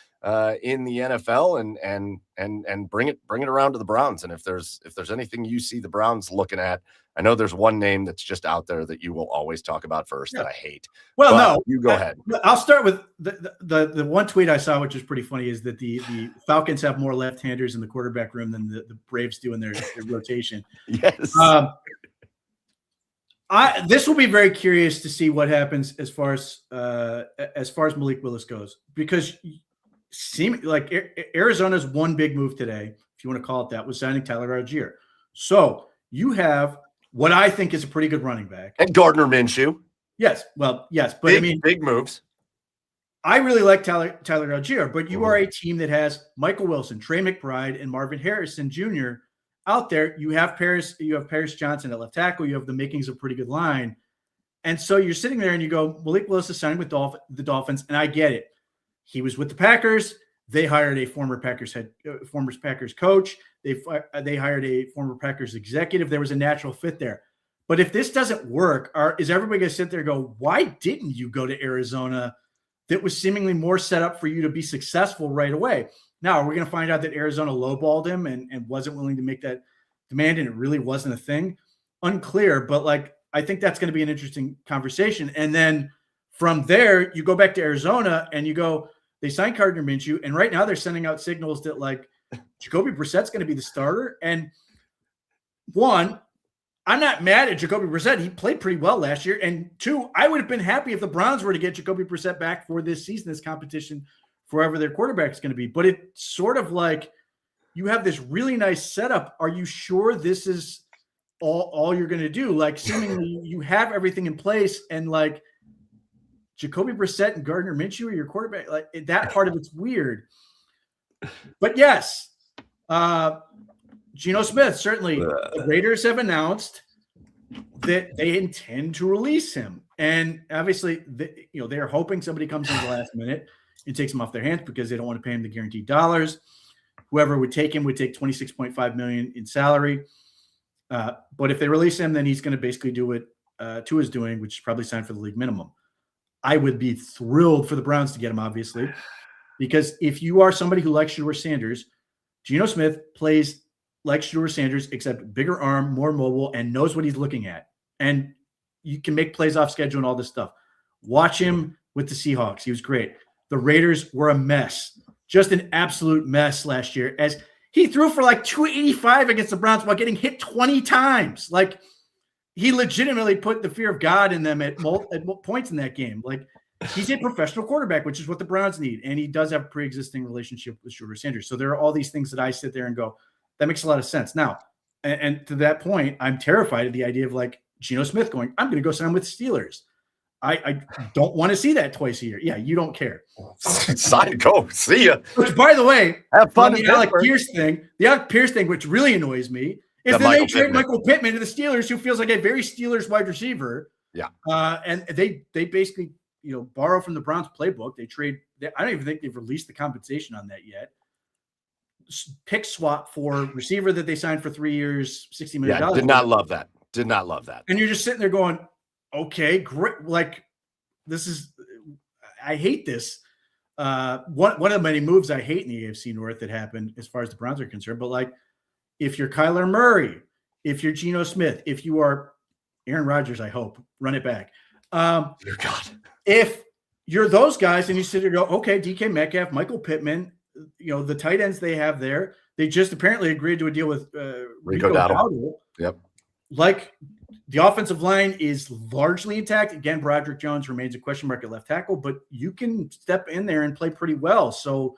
in the NFL and bring it around to the Browns. And if there's anything you see the Browns looking at, I know there's one name that's just out there that you will always talk about first that I hate.
Well, no,
you go ahead.
I'll start with the one tweet I saw, which is pretty funny, is that the Falcons have more left-handers in the quarterback room than the Braves do in their rotation.
Yes.
This will be very curious to see what happens as far as Malik Willis goes, because like Arizona's one big move today, if you want to call it that, was signing Tyler Algier. So you have what I think is a pretty good running back,
and Gardner Minshew.
Yes, but
big moves.
I really like Tyler Algier, but you are a team that has Michael Wilson, Trey McBride, and Marvin Harrison Jr. out there. You have Paris Johnson at left tackle. You have the makings of a pretty good line. And so you're sitting there and you go, Malik Willis is signed with the Dolphins, and I get it. He was with the Packers. They hired a former Packers coach. They hired a former Packers executive. There was a natural fit there. But if this doesn't work, is everybody going to sit there and go, why didn't you go to Arizona that was seemingly more set up for you to be successful right away? Now, are we going to find out that Arizona lowballed him and wasn't willing to make that demand and it really wasn't a thing? Unclear, but I think that's going to be an interesting conversation. And then from there, you go back to Arizona and you go, they signed Gardner Minshew, and right now they're sending out signals that Jacoby Brissett's going to be the starter. And one, I'm not mad at Jacoby Brissett. He played pretty well last year. And two, I would have been happy if the Browns were to get Jacoby Brissett back for this season, this competition, forever their quarterback is going to be. But it's sort of like you have this really nice setup. Are you sure this is all you're going to do? Seemingly you have everything in place, and Jacoby Brissett and Gardner Minshew are your quarterback. That part of it's weird. But yes, Gino Smith, certainly the Raiders have announced that they intend to release him. And obviously, they're hoping somebody comes in the last minute and takes him off their hands because they don't want to pay him the guaranteed dollars. Whoever would take him would take $26.5 million in salary. But if they release him, then he's going to basically do what Tua is doing, which is probably sign for the league minimum. I would be thrilled for the Browns to get him, obviously, because if you are somebody who likes Shedeur Sanders, Gino Smith plays like Shedeur Sanders, except bigger arm, more mobile, and knows what he's looking at. And you can make plays off schedule and all this stuff. Watch him with the Seahawks. He was great. The Raiders were a mess, just an absolute mess last year, as he threw for like 285 against the Browns while getting hit 20 times. Like, he legitimately put the fear of God in them at points in that game. Like, he's a professional quarterback, which is what the Browns need. And he does have a pre-existing relationship with Shedeur Sanders. So there are all these things that I sit there and go, that makes a lot of sense. Now, and to that point, I'm terrified of the idea of like Gino Smith going, I'm going to go sign with the Steelers. I don't want to see that twice a year. Yeah, you don't care.
Sign, go. See ya.
Which, by the way,
have fun.
The Alec Pierce thing, which really annoys me, is that they trade Michael Pittman to the Steelers, who feels like a very Steelers wide receiver.
Yeah.
And they basically, borrow from the Browns playbook. I don't even think they've released the compensation on that yet. Pick swap for receiver that they signed for 3 years, $60 million.
Yeah, did not love that. Did not love that.
And you're just sitting there going, okay, great. Like, I hate this. One of the many moves I hate in the AFC North that happened as far as the Browns are concerned. But like, if you're Kyler Murray, if you're Geno Smith, if you are Aaron Rodgers, I hope, run it back.
Dear God.
If you're those guys and you sit there and go, okay, DK Metcalf, Michael Pittman, the tight ends they have there, they just apparently agreed to a deal with Rico Dowdle.
Yep.
Like, the offensive line is largely intact. Again, Broderick Jones remains a question mark at left tackle, but you can step in there and play pretty well. So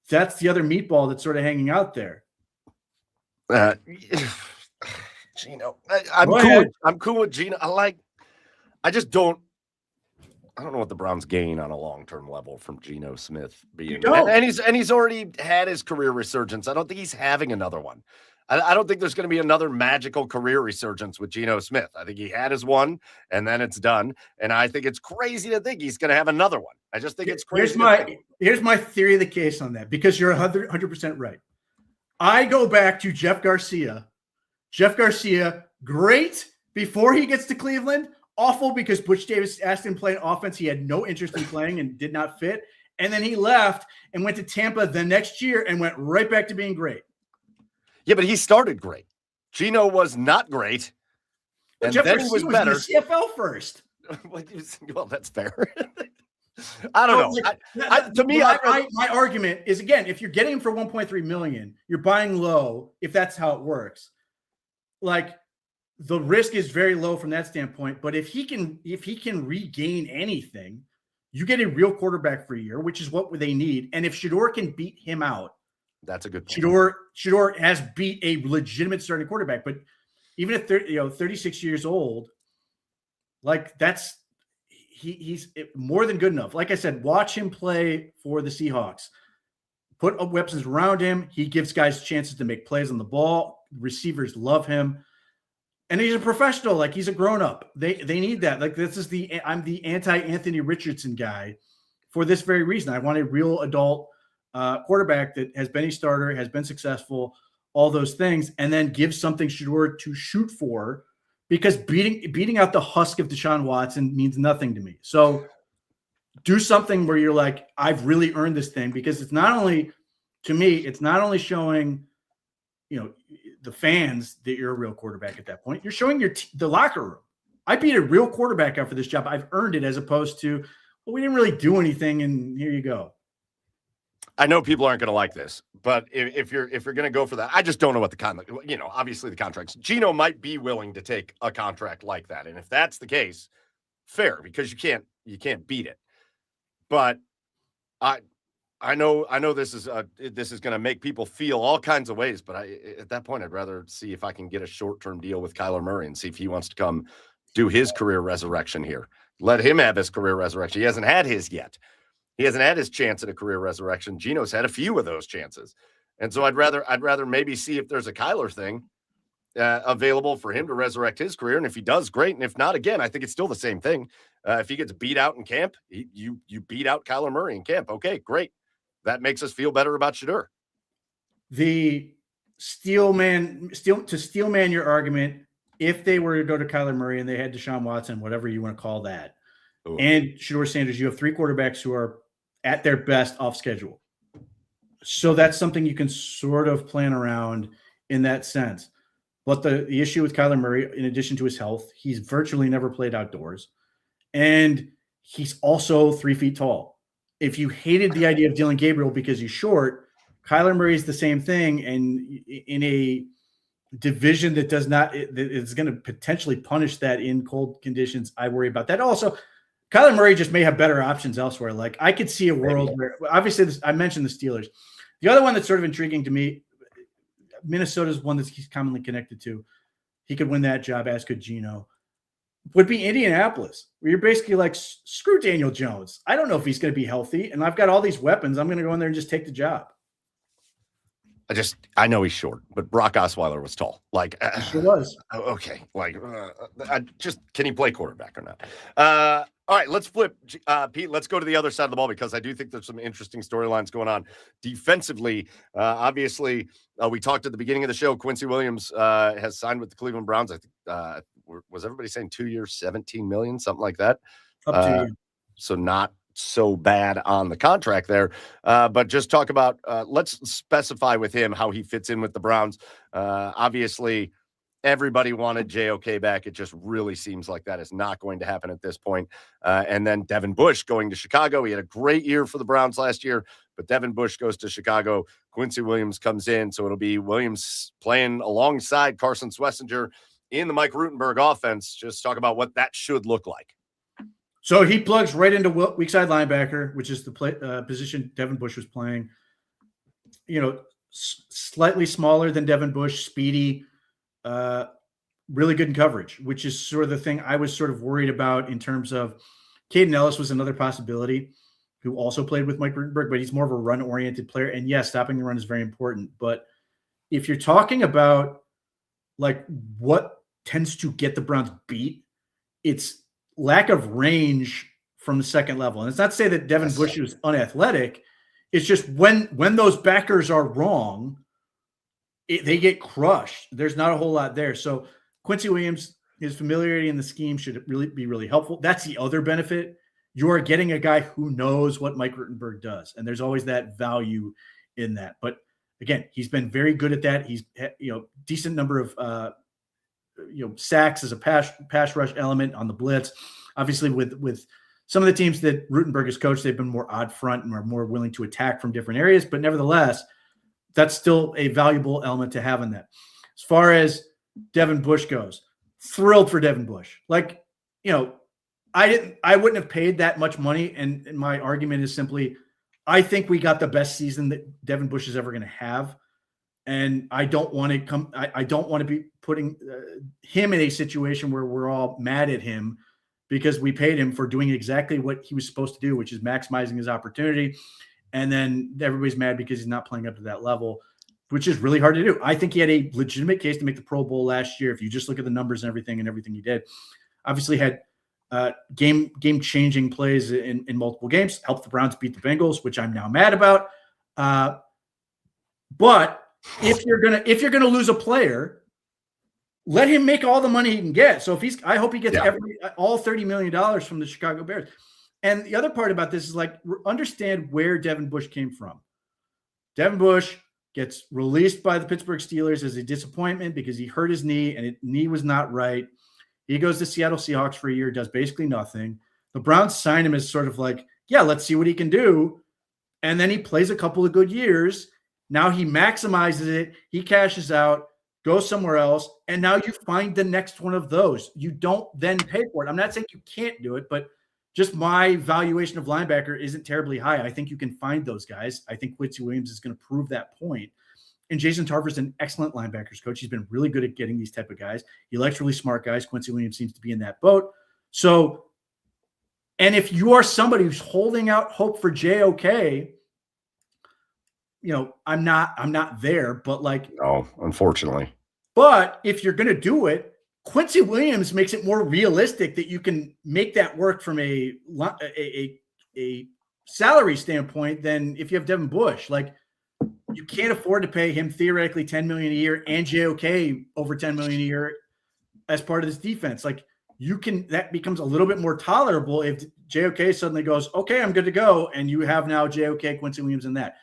that's the other meatball that's sort of hanging out there.
Gino, I'm cool with Gino. I don't know what the Browns gain on a long-term level from Gino Smith being, and he's already had his career resurgence. I don't think he's having another one. I don't think there's going to be another magical career resurgence with Gino Smith. I think he had his one, and then it's done. And I think it's crazy to think he's going to have another one. I just think it's crazy.
Here's my theory of the case on that, because you're 100% right. I go back to Jeff Garcia. Jeff Garcia, great before he gets to Cleveland. Awful because Butch Davis asked him to play an offense he had no interest in playing and did not fit. And then he left and went to Tampa the next year and went right back to being great.
Yeah, but he started great. Gino was not great. And
Jeff
then
Garcia
he was better.
Was in the CFL first.
Well, that's fair. I don't know.
My argument is, again, if you're getting him for $1.3 million, you're buying low, if that's how it works. Like, the risk is very low from that standpoint. But if he can regain anything, you get a real quarterback for a year, which is what they need. And if Shedeur can beat him out, that's a good point. Shedeur has beat a legitimate starting quarterback, but even at 36 years old, like, he's more than good enough. Like I said, watch him play for the Seahawks. Put up weapons around him. He gives guys chances to make plays on the ball. Receivers love him. And he's a professional. Like, he's a grown-up. They need that. Like, I'm the anti-Anthony Richardson guy for this very reason. I want a real adult quarterback that has been a starter, has been successful, all those things, and then give something Shedeur to shoot for, because beating out the husk of Deshaun Watson means nothing to me. So do something where you're like, I've really earned this thing, because it's not only showing, the fans that you're a real quarterback at that point. You're showing the locker room. I beat a real quarterback out for this job. I've earned it, as opposed to, well, we didn't really do anything, and here you go.
I know people aren't going to like this, but if you're going to go for that, I just don't know what the contract, obviously the contracts. Gino might be willing to take a contract like that. And if that's the case, fair, because you can't beat it. But I know this is going to make people feel all kinds of ways, but at that point, I'd rather see if I can get a short-term deal with Kyler Murray and see if he wants to come do his career resurrection here. Let him have his career resurrection. He hasn't had his yet. He hasn't had his chance at a career resurrection. Gino's had a few of those chances. And so I'd rather maybe see if there's a Kyler thing available for him to resurrect his career. And if he does, great. And if not, again, I think it's still the same thing. If he gets beat out in camp, you beat out Kyler Murray in camp. Okay, great. That makes us feel better about Shedeur.
The steelman your argument, if they were to go to Kyler Murray and they had Deshaun Watson, whatever you want to call that,
Ooh.
and Shedeur Sanders, you have 3 quarterbacks who are at their best off schedule. So that's something you can sort of plan around in that sense. But the issue with Kyler Murray, in addition to his health, he's virtually never played outdoors. And he's also 3 feet tall. If you hated the idea of Dylan Gabriel because he's short, Kyler Murray is the same thing. And in a division that is going to potentially punish that in cold conditions, I worry about that. Also, Kyler Murray just may have better options elsewhere. Like, I could see a world where, obviously, I mentioned the Steelers. The other one that's sort of intriguing to me, Minnesota's one that he's commonly connected to. He could win that job, as could Gino. Would be Indianapolis, where you're basically like, screw Daniel Jones. I don't know if he's going to be healthy, and I've got all these weapons. I'm going to go in there and just take the job.
I know he's short, but Brock Osweiler was tall. Like,
He sure was.
Okay. Like, can he play quarterback or not? All right, let's flip. Pete, let's go to the other side of the ball, because I do think there's some interesting storylines going on defensively. Obviously, we talked at the beginning of the show, Quincy Williams has signed with the Cleveland Browns. I think, was everybody saying 2 years, $17 million, something like that?
Up to you.
So not so bad on the contract there, but just talk about, let's specify with him how he fits in with the Browns. Obviously, everybody wanted JOK back. It just really seems like that is not going to happen at this point. And then Devin Bush going to Chicago. He had a great year for the Browns last year, but Devin Bush goes to Chicago. Quincy Williams comes in, so it'll be Williams playing alongside Carson Schlesinger in the Mike Rutenberg offense. Just talk about what that should look like.
So he plugs right into weak side linebacker, which is the position Devin Bush was playing. Slightly smaller than Devin Bush, speedy, really good in coverage, which is sort of the thing I was sort of worried about in terms of Caden Ellis was another possibility, who also played with Mike Rutenberg, but he's more of a run-oriented player. And yes, stopping the run is very important. But if you're talking about like what tends to get the Browns beat, it's lack of range from the second level. And it's not to say that Devin Bush was unathletic. It's just when those backers are wrong, they get crushed. There's not a whole lot there. So Quincy Williams, his familiarity in the scheme should really be really helpful. That's the other benefit. You are getting a guy who knows what Mike Rutenberg does. And there's always that value in that. But again, he's been very good at that. He's, decent number of, sacks as a pass rush element on the blitz. Obviously, with some of the teams that Rutenberg has coached, they've been more odd front and are more willing to attack from different areas. But nevertheless, that's still a valuable element to have in that. As far as Devin Bush goes, thrilled for Devin Bush. Like, I wouldn't have paid that much money. And my argument is simply, I think we got the best season that Devin Bush is ever going to have. And I don't want to I don't want to be putting him in a situation where we're all mad at him because we paid him for doing exactly what he was supposed to do, which is maximizing his opportunity. And then everybody's mad because he's not playing up to that level, which is really hard to do. I think he had a legitimate case to make the Pro Bowl last year. If you just look at the numbers and everything he did, obviously had game-changing plays in multiple games, helped the Browns beat the Bengals, which I'm now mad about. But if you're gonna lose a player, let him make all the money he can get. So I hope he gets all $30 million from the Chicago Bears. And the other part about this is like, understand where Devin Bush came from. Devin Bush gets released by the Pittsburgh Steelers as a disappointment because he hurt his knee and his knee was not right. He goes to Seattle Seahawks for a year, does basically nothing. The Browns sign him as sort of like, yeah, let's see what he can do. And then he plays a couple of good years. Now he maximizes it. He cashes out, goes somewhere else. And now you find the next one of those. You don't then pay for it. I'm not saying you can't do it, but just my valuation of linebacker isn't terribly high. I think you can find those guys. I think Quincy Williams is going to prove that point. And Jason Tarver's an excellent linebackers coach. He's been really good at getting these type of guys. He likes really smart guys. Quincy Williams seems to be in that boat. So, and if you are somebody who's holding out hope for JOK, I'm not there, but
no, unfortunately.
But if you're going to do it, Quincy Williams makes it more realistic that you can make that work from a salary standpoint than if you have Devin Bush. Like, you can't afford to pay him theoretically $10 million a year and JOK over $10 million a year as part of this defense. Like, that becomes a little bit more tolerable if JOK suddenly goes, okay, I'm good to go. And you have now JOK, Quincy Williams in that.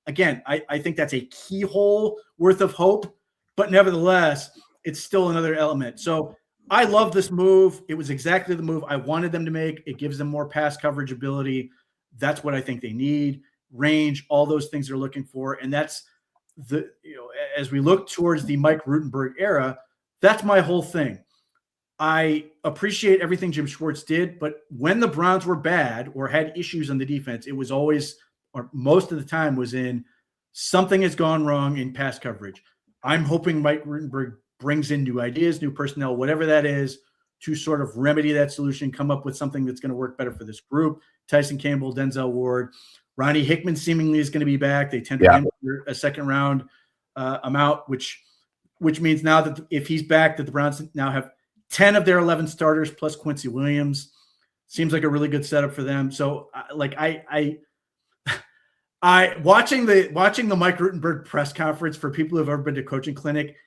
Again, I think that's a keyhole worth of hope, but nevertheless, it's still another element. So I love this move. It was exactly the move I wanted them to make. It gives them more pass coverage ability. That's what I think they need. Range, all those things they're looking for. And that's as we look towards the Mike Rutenberg era, that's my whole thing. I appreciate everything Jim Schwartz did, but when the Browns were bad or had issues on the defense, it was always, or most of the time, was in something has gone wrong in pass coverage. I'm hoping Mike Rutenberg brings in new ideas, new personnel, whatever that is, to sort of remedy that solution, come up with something that's going to work better for this group. Tyson Campbell, Denzel Ward, Ronnie Hickman seemingly is going to be back. They tend to him for a second round amount, which means now that if he's back, that the Browns now have 10 of their 11 starters plus Quincy Williams. Seems like a really good setup for them. So I watching the Mike Rutenberg press conference, for people who have ever been to coaching clinic,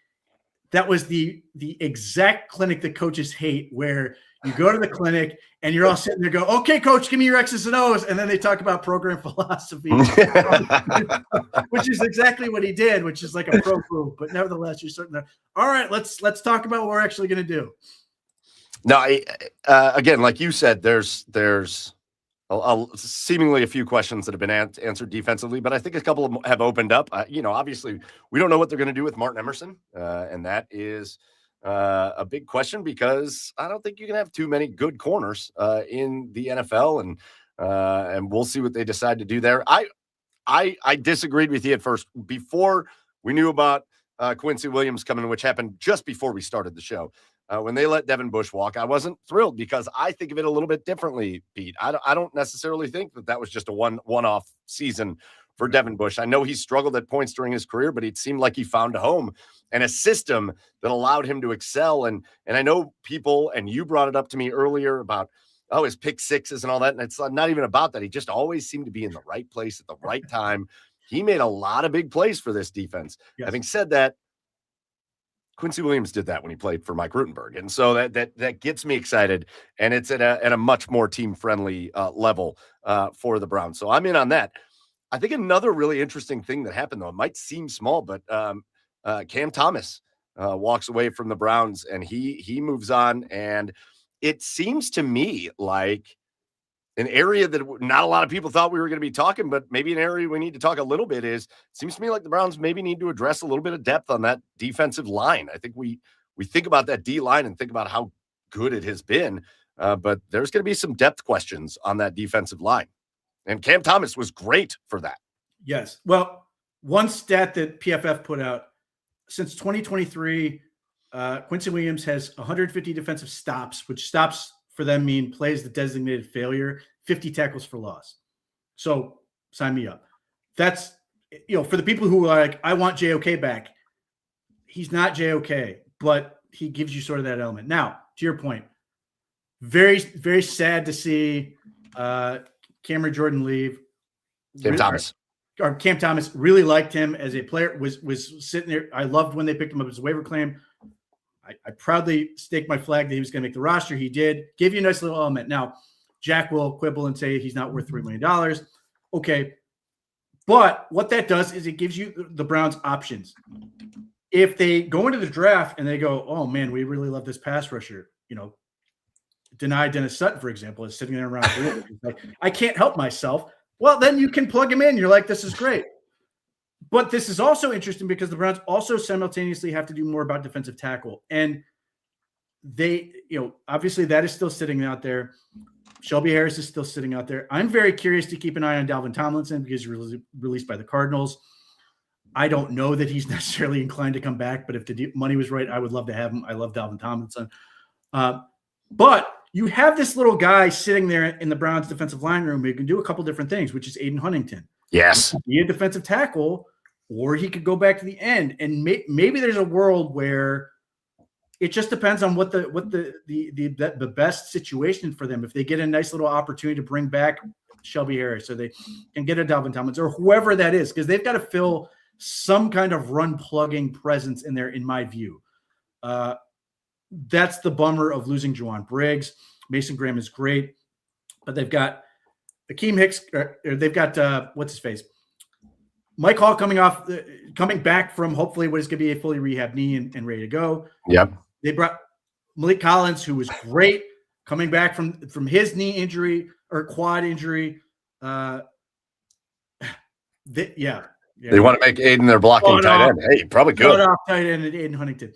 that was the exact clinic that coaches hate, where you go to the clinic and you're all sitting there, go, okay, coach, give me your X's and O's. And then they talk about program philosophy, which is exactly what he did, which is like a pro move. But nevertheless, you're sitting there, all right, let's talk about what we're actually going to do.
No, again, like you said, there's seemingly a few questions that have been answered defensively, but I think a couple of them have opened up. Obviously, we don't know what they're going to do with Martin Emerson, and that is a big question, because I don't think you can have too many good corners in the NFL, and we'll see what they decide to do there. I disagreed with you at first. Before we knew about Quincy Williams coming, which happened just before we started the show. When they let Devin Bush walk, I wasn't thrilled, because I think of it a little bit differently, Pete. I don't necessarily think that was just a one-off season for Devin Bush. I know he struggled at points during his career, but it seemed like he found a home and a system that allowed him to excel. And I know people, and you brought it up to me earlier about, his pick sixes and all that, and it's not even about that. He just always seemed to be in the right place at the right time. He made a lot of big plays for this defense. Yes. Having said that, Quincy Williams did that when he played for Mike Rutenberg. And so that gets me excited. And it's at a much more team-friendly level for the Browns. So I'm in on that. I think another really interesting thing that happened, though, it might seem small, but Cam Thomas walks away from the Browns, and he moves on. And it seems to me like an area that not a lot of people thought we were going to be talking, but maybe an area we need to talk a little bit is, seems to me like the Browns maybe need to address a little bit of depth on that defensive line. I think we think about that D line and think about how good it has been, but there's going to be some depth questions on that defensive line. And Cam Thomas was great for that.
Yes. Well, one stat that PFF put out, since 2023, Quincy Williams has 150 defensive stops, which stops for them mean plays the designated failure, 50 tackles for loss. So sign me up. That's, for the people who are like, I want JOK back. He's not JOK, but he gives you sort of that element. Now, to your point, very, very sad to see Cameron Jordan leave.
Cam
Thomas really liked him as a player, was sitting there. I loved when they picked him up as a waiver claim. I proudly staked my flag that he was going to make the roster. He did. Give you a nice little element. Now, Jack will quibble and say he's not worth $3 million. Okay. But what that does is it gives you the Browns options. If they go into the draft and they go, oh, man, we really love this pass rusher, deny Dennis Sutton, for example, is sitting there around three. Like, I can't help myself. Well, then you can plug him in. You're like, this is great. But this is also interesting because the Browns also simultaneously have to do more about defensive tackle. And they, obviously that is still sitting out there. Shelby Harris is still sitting out there. I'm very curious to keep an eye on Dalvin Tomlinson because he's released by the Cardinals. I don't know that he's necessarily inclined to come back, but if the money was right, I would love to have him. I love Dalvin Tomlinson. But you have this little guy sitting there in the Browns defensive line room who can do a couple different things, which is Aiden Huntington.
Yes.
He could be a defensive tackle, or he could go back to the end. And maybe there's a world where it just depends on what the best situation for them. If they get a nice little opportunity to bring back Shelby Harris, or they can get a Dalvin Tomlinson, or whoever that is, because they've got to fill some kind of run plugging presence in there, in my view. That's the bummer of losing Juwan Briggs. Mason Graham is great, but they've got Akeem Hicks, or they've got what's his face? Mike Hall coming back from hopefully what is going to be a fully rehabbed knee and ready to go.
Yep.
They brought Malik Collins, who was great, coming back from his knee injury or quad injury. They
want to make Aiden their blocking tight end. Hey, probably good.
Off tight end at Aiden Huntington.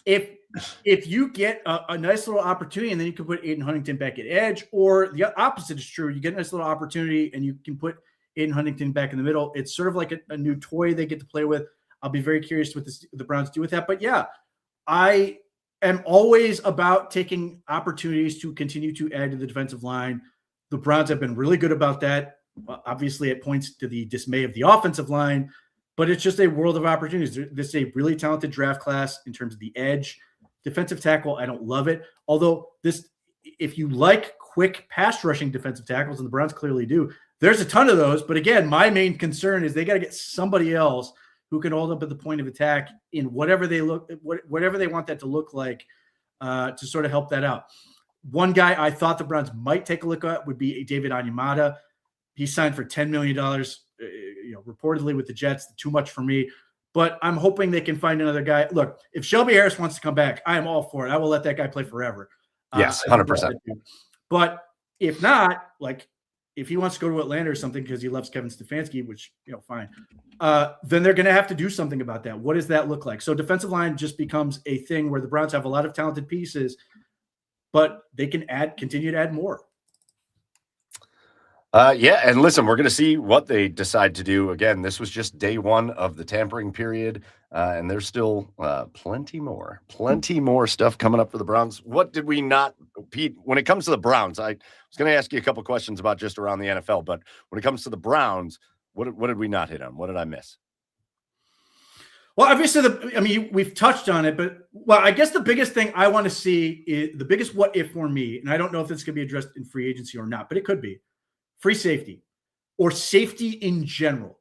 If you get a nice little opportunity and then you can put Aiden Huntington back at edge, or the opposite is true, you get a nice little opportunity and you can put Aiden Huntington back in the middle. It's sort of like a new toy they get to play with. I'll be very curious what the Browns do with that. But yeah, I am always about taking opportunities to continue to add to the defensive line. The Browns have been really good about that. Obviously, it points to the dismay of the offensive line, but it's just a world of opportunities. This is a really talented draft class in terms of the edge. Defensive tackle, I don't love it. Although if you like quick pass rushing defensive tackles, and the Browns clearly do, there's a ton of those. But again, my main concern is they got to get somebody else who can hold up at the point of attack in whatever they want that to look like, to sort of help that out. One guy I thought the Browns might take a look at would be David Onyemata. He signed for $10 million, reportedly with the Jets. Too much for me, but I'm hoping they can find another guy. Look, if Shelby Harris wants to come back, I am all for it. I will let that guy play forever.
Yes, 100%.
But if not, like if he wants to go to Atlanta or something because he loves Kevin Stefanski, which, fine, then they're going to have to do something about that. What does that look like? So defensive line just becomes a thing where the Browns have a lot of talented pieces, but they can continue to add more.
And listen, we're going to see what they decide to do. Again, this was just day one of the tampering period, and there's still plenty more stuff coming up for the Browns. What did we not, Pete, when it comes to the Browns, I was going to ask you a couple questions about just around the NFL, but when it comes to the Browns, what did we not hit on? What did I miss?
Well, obviously, we've touched on it, but I guess the biggest thing I want to see is the biggest what if for me, and I don't know if this could be addressed in free agency or not, but it could be. Free safety or safety in general.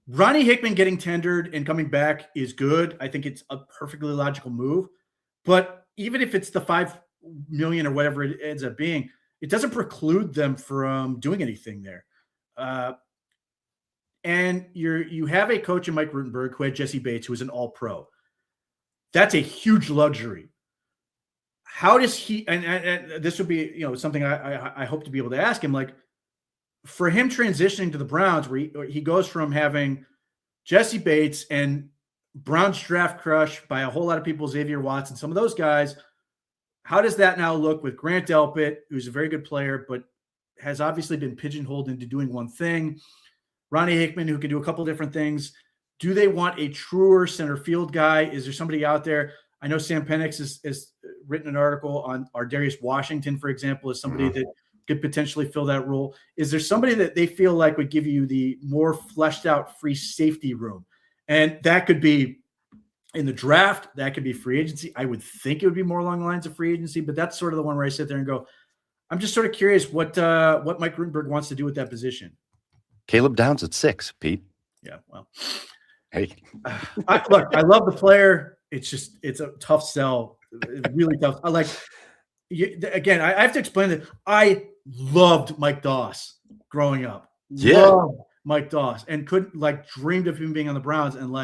Ronnie Hickman getting tendered and coming back is good. I think it's a perfectly logical move. But even if it's the $5 million or whatever it ends up being, it doesn't preclude them from doing anything there. And you have a coach in Mike Rutenberg who had Jesse Bates, who is an all-pro. That's a huge luxury. How does he? And this would be something I hope to be able to ask him, like, for him transitioning to the Browns, where he goes from having Jesse Bates and Browns draft crush by a whole lot of people, Xavier Watson, some of those guys, how does that now look with Grant Delpit, who's a very good player, but has obviously been pigeonholed into doing one thing? Ronnie Hickman, who can do a couple different things. Do they want a truer center field guy? Is there somebody out there? I know Sam Penix has written an article on Darius Washington, for example, as somebody that could potentially fill that role. Is there somebody that they feel like would give you the more fleshed out free safety room? And that could be in the draft. That could be free agency. I would think it would be more along the lines of free agency, but that's sort of the one where I sit there and go, I'm just sort of curious what Mike Rutenberg wants to do with that position.
Caleb Downs at 6, Pete.
Yeah, well,
hey,
I love the player. It's a tough sell. It's really tough. I have to explain that I loved Mike Doss growing up.
Yeah.
Loved Mike Doss and couldn't dreamed of him being on the Browns. And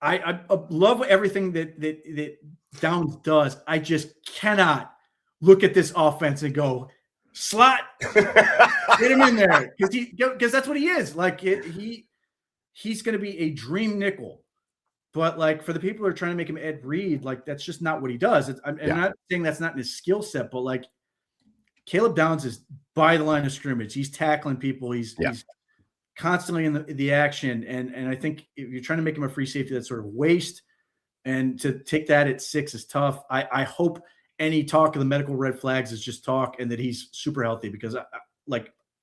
I love everything that Downs does. I just cannot look at this offense and go, slot, get him in there. Because that's what he is. He's going to be a dream nickel. But for the people who are trying to make him Ed Reed, that's just not what he does. I'm not saying that's not in his skill set, but Caleb Downs is by the line of scrimmage. He's tackling people. He's constantly in the action. And I think if you're trying to make him a free safety, that's sort of waste. And to take that at 6 is tough. I hope any talk of the medical red flags is just talk and that he's super healthy because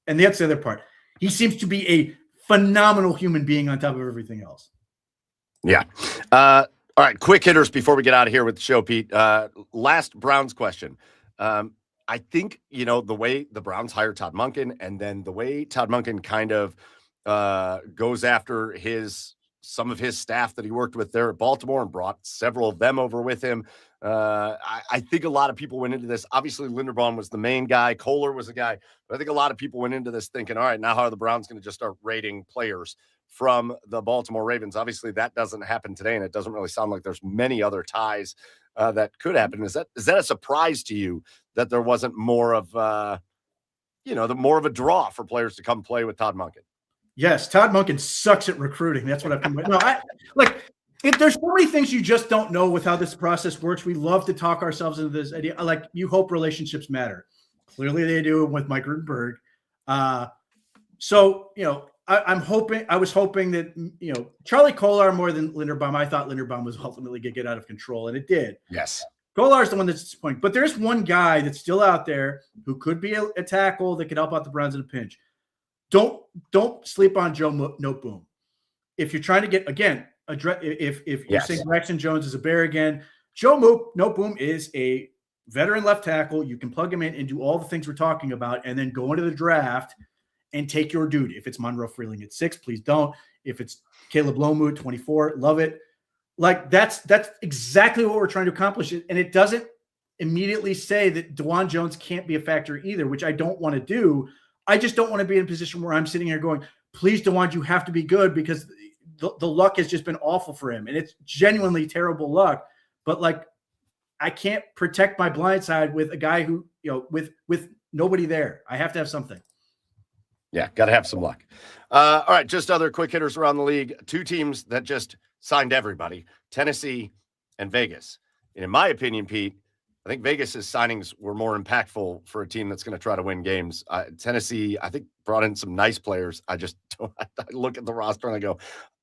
and that's the other part. He seems to be a phenomenal human being on top of everything else.
Yeah. All right. Quick hitters before we get out of here with the show, Pete. Last Browns question. I think, the way the Browns hired Todd Monken and then the way Todd Monken kind of goes after some of his staff that he worked with there at Baltimore and brought several of them over with him. I think a lot of people went into this. Obviously, Linderbaum was the main guy. Kohler was the guy. But I think a lot of people went into this thinking, all right, now how are the Browns going to just start rating players from the Baltimore Ravens? Obviously, that doesn't happen today, and it doesn't really sound like there's many other ties that could happen. Is that a surprise to you that there wasn't more of more of a draw for players to come play with Todd Monken?
Yes, Todd Monken sucks at recruiting. That's what I've been. No, there's so many things you just don't know with how this process works. We love to talk ourselves into this idea. Like, you hope relationships matter. Clearly, they do with Mike Rutenberg. So I was hoping that Charlie Kolar more than Linderbaum. I thought Linderbaum was ultimately going to get out of control, and it did.
Yes.
Kolar's the one that's disappointing. But there's one guy that's still out there who could be a tackle that could help out the Browns in a pinch. Don't sleep on Joe Noteboom. If you're trying to get, again, if you're saying Braxton Jones is a bear again, Joe Noteboom is a veteran left tackle. You can plug him in and do all the things we're talking about, and then go into the draft and take your dude. If it's Monroe Freeling at 6, please don't. If it's Caleb Lomu at 24, love it. Like, that's exactly what we're trying to accomplish. And it doesn't immediately say that DeJuan Jones can't be a factor either, which I don't want to do. I just don't want to be in a position where I'm sitting here going, please, DeJuan, you have to be good, because the luck has just been awful for him. And it's genuinely terrible luck. But, like, I can't protect my blind side with a guy who, with nobody there. I have to have something.
Yeah, got to have some luck. All right, just other quick hitters around the league. 2 teams that just signed everybody, Tennessee and Vegas. And in my opinion, Pete, I think Vegas's signings were more impactful for a team that's going to try to win games. Tennessee, I think, brought in some nice players. I just don't. I look at the roster and I go,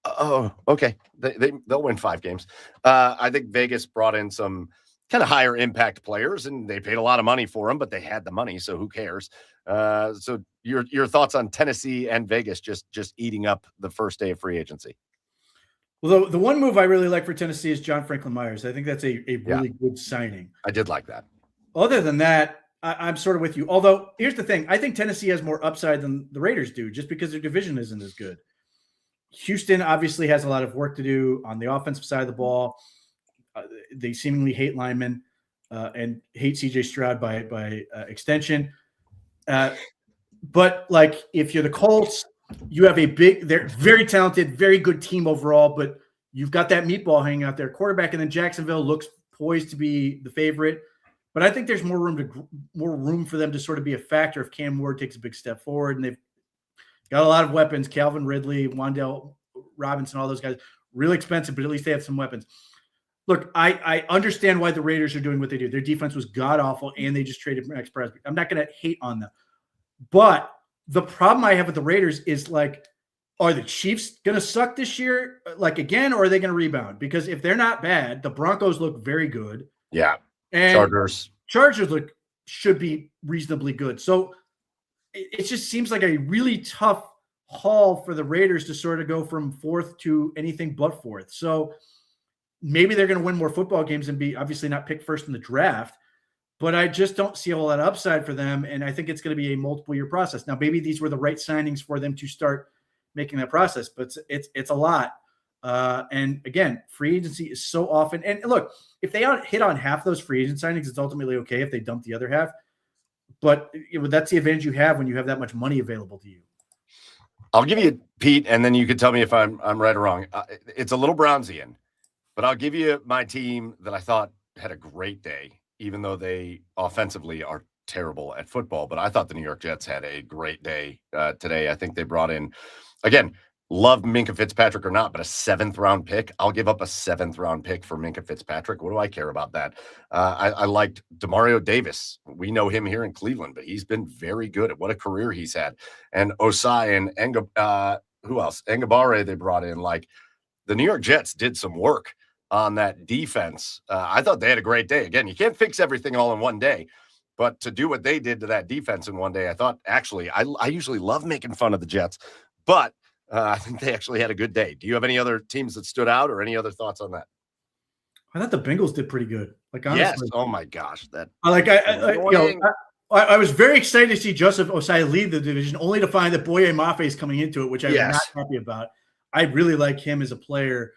oh, okay, they'll win 5 games. I think Vegas brought in some kind of higher impact players, and they paid a lot of money for them, but they had the money, so who cares? So your thoughts on Tennessee and Vegas just eating up the first day of free agency?
Well, the one move I really like for Tennessee is John Franklin Myers. I think that's a really good signing.
I did like that.
Other than that, I'm sort of with you. Although, here's the thing. I think Tennessee has more upside than the Raiders do, just because their division isn't as good. Houston obviously has a lot of work to do on the offensive side of the ball. They seemingly hate linemen and hate C.J. Stroud by extension. But, like, if you're the Colts, you have they're very talented, very good team overall, but you've got that meatball hanging out there, quarterback, and then Jacksonville looks poised to be the favorite. But I think there's more room for them to sort of be a factor if Cam Ward takes a big step forward, and they've got a lot of weapons. Calvin Ridley, Wan'Dale Robinson, all those guys, really expensive, but at least they have some weapons. Look, I understand why the Raiders are doing what they do. Their defense was god-awful, and they just traded Max Presby. I'm not going to hate on them. But the problem I have with the Raiders is, like, are the Chiefs going to suck this year, like, again, or are they going to rebound? Because if they're not bad, the Broncos look very good.
Yeah.
And
Chargers
should be reasonably good. So it just seems like a really tough haul for the Raiders to sort of go from 4th to anything but 4th. So maybe they're going to win more football games and be obviously not picked first in the draft. But I just don't see a whole lot of upside for them, and I think it's going to be a multiple-year process. Now, maybe these were the right signings for them to start making that process, but it's a lot. And, again, free agency is so often – and, look, if they hit on half those free agent signings, it's ultimately okay if they dump the other half. But that's the advantage you have when you have that much money available to you.
I'll give you, Pete, and then you can tell me if I'm right or wrong. It's a little Brownsian, but I'll give you my team that I thought had a great day, even though they offensively are terrible at football. But I thought the New York Jets had a great day today. I think they brought in, again, love Minkah Fitzpatrick or not, but a 7th-round pick. I'll give up a 7th-round pick for Minkah Fitzpatrick. What do I care about that? I liked Demario Davis. We know him here in Cleveland, but he's been very good at what a career he's had. And Osai and who else? Ngabare they brought in. Like, the New York Jets did some work on that defense. I thought they had a great day. Again, you can't fix everything all in one day, but to do what they did to that defense in one day, I thought, actually, I usually love making fun of the Jets, but I think they actually had a good day. Do you have any other teams that stood out or any other thoughts on that?
I thought the Bengals did pretty good. Like, honestly.
Yes. Oh my gosh. That
I was very excited to see Joseph Osai lead the division, only to find that Boye Mafe is coming into it, which I'm not happy about. I really like him as a player.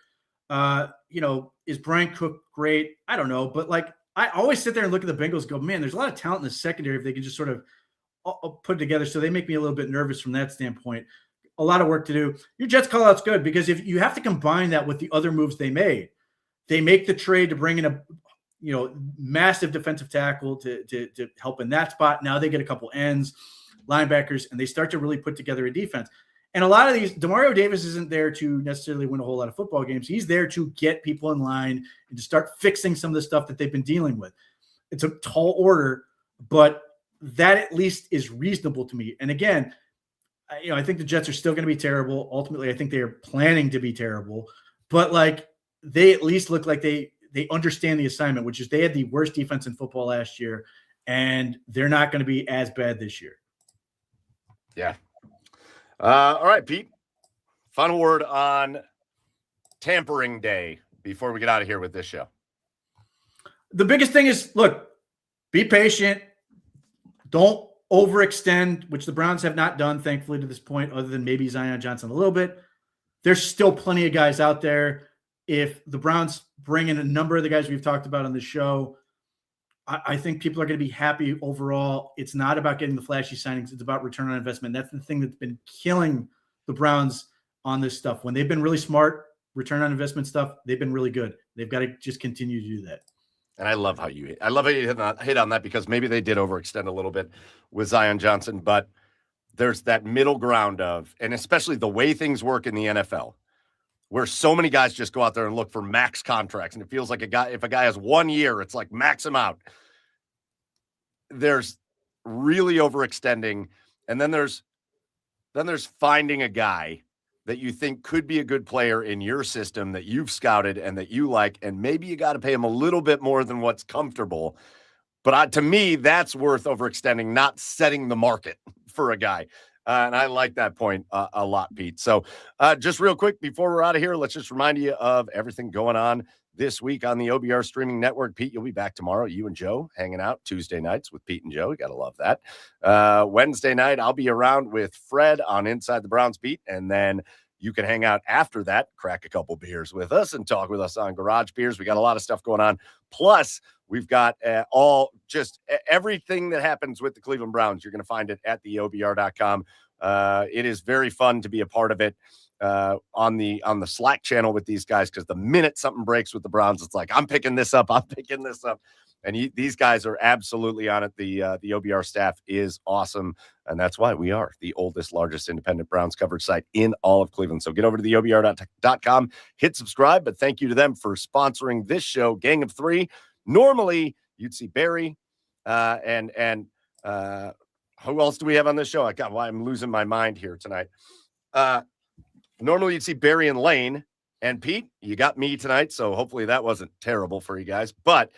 Is Brian Cook great? I don't know, but like I always sit there and look at the Bengals and go, man, there's a lot of talent in the secondary if they can just sort of put it together. So they make me a little bit nervous from that standpoint. A lot of work to do. Your Jets call out's good because if you have to combine that with the other moves they made, they make the trade to bring in a massive defensive tackle to help in that spot. Now they get a couple ends, linebackers, and they start to really put together a defense. And a lot of these, Demario Davis isn't there to necessarily win a whole lot of football games. He's there to get people in line and to start fixing some of the stuff that they've been dealing with. It's a tall order, but that at least is reasonable to me. And again, I think the Jets are still going to be terrible. Ultimately, I think they are planning to be terrible, but like they at least look like they understand the assignment, which is they had the worst defense in football last year, and they're not going to be as bad this year.
Yeah. All right, Pete. Final word on Tampering Day before we get out of here with this show.
The biggest thing is, look, be patient. Don't overextend, which the Browns have not done, thankfully, to this point, other than maybe Zion Johnson a little bit. There's still plenty of guys out there. If the Browns bring in a number of the guys we've talked about on the show, I think people are going to be happy overall. It's not about getting the flashy signings. It's about return on investment. That's the thing that's been killing the Browns on this stuff. When they've been really smart, return on investment stuff, they've been really good. They've got to just continue to do that. And
I love how you hit on that because maybe they did overextend a little bit with Zion Johnson, but there's that middle ground of, and especially the way things work in the NFL, where so many guys just go out there and look for max contracts. And it feels like if a guy has 1 year, it's like max him out. There's really overextending. And then there's finding a guy that you think could be a good player in your system that you've scouted and that you like. And maybe you got to pay him a little bit more than what's comfortable. But to me, that's worth overextending, not setting the market for a guy. And I like that point a lot, Pete. So just real quick, before we're out of here, let's just remind you of everything going on this week on the OBR streaming network. Pete, you'll be back tomorrow. You and Joe hanging out Tuesday nights with Pete and Joe. You got to love that. Wednesday night, I'll be around with Fred on Inside the Browns Beat. And then you can hang out after that, crack a couple beers with us and talk with us on Garage Beers. We got a lot of stuff going on. Plus, we've got everything that happens with the Cleveland Browns. You're going to find it at theobr.com. It is very fun to be a part of it on the Slack channel with these guys, because the minute something breaks with the Browns, it's like, I'm picking this up. And these guys are absolutely on it. The OBR staff is awesome. And that's why we are the oldest, largest independent Browns coverage site in all of Cleveland. So get over to theobr.com, hit subscribe. But thank you to them for sponsoring this show, Gang of Three. Normally, you'd see Barry and who else do we have on this show? I'm losing my mind here tonight. Normally, you'd see Barry and Lane. And Pete, you got me tonight, so hopefully that wasn't terrible for you guys. But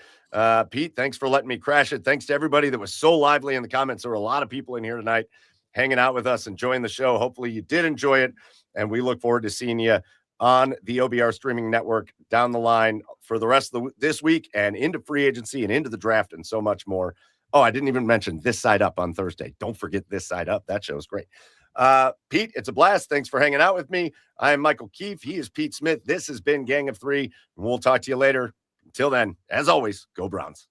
Pete, thanks for letting me crash it. Thanks to everybody that was so lively in the comments. There were a lot of people in here tonight hanging out with us, enjoying the show. Hopefully you did enjoy it, and we look forward to seeing you on the OBR streaming network down the line for the rest of this week and into free agency and into the draft and so much more. Oh, I didn't even mention This Side Up on Thursday. Don't forget This Side Up. That show's great. Pete, it's a blast. Thanks for hanging out with me. I am Michael Keefe. He is Pete Smith. This has been Gang of Three, and we'll talk to you later. Until then, as always, go Browns.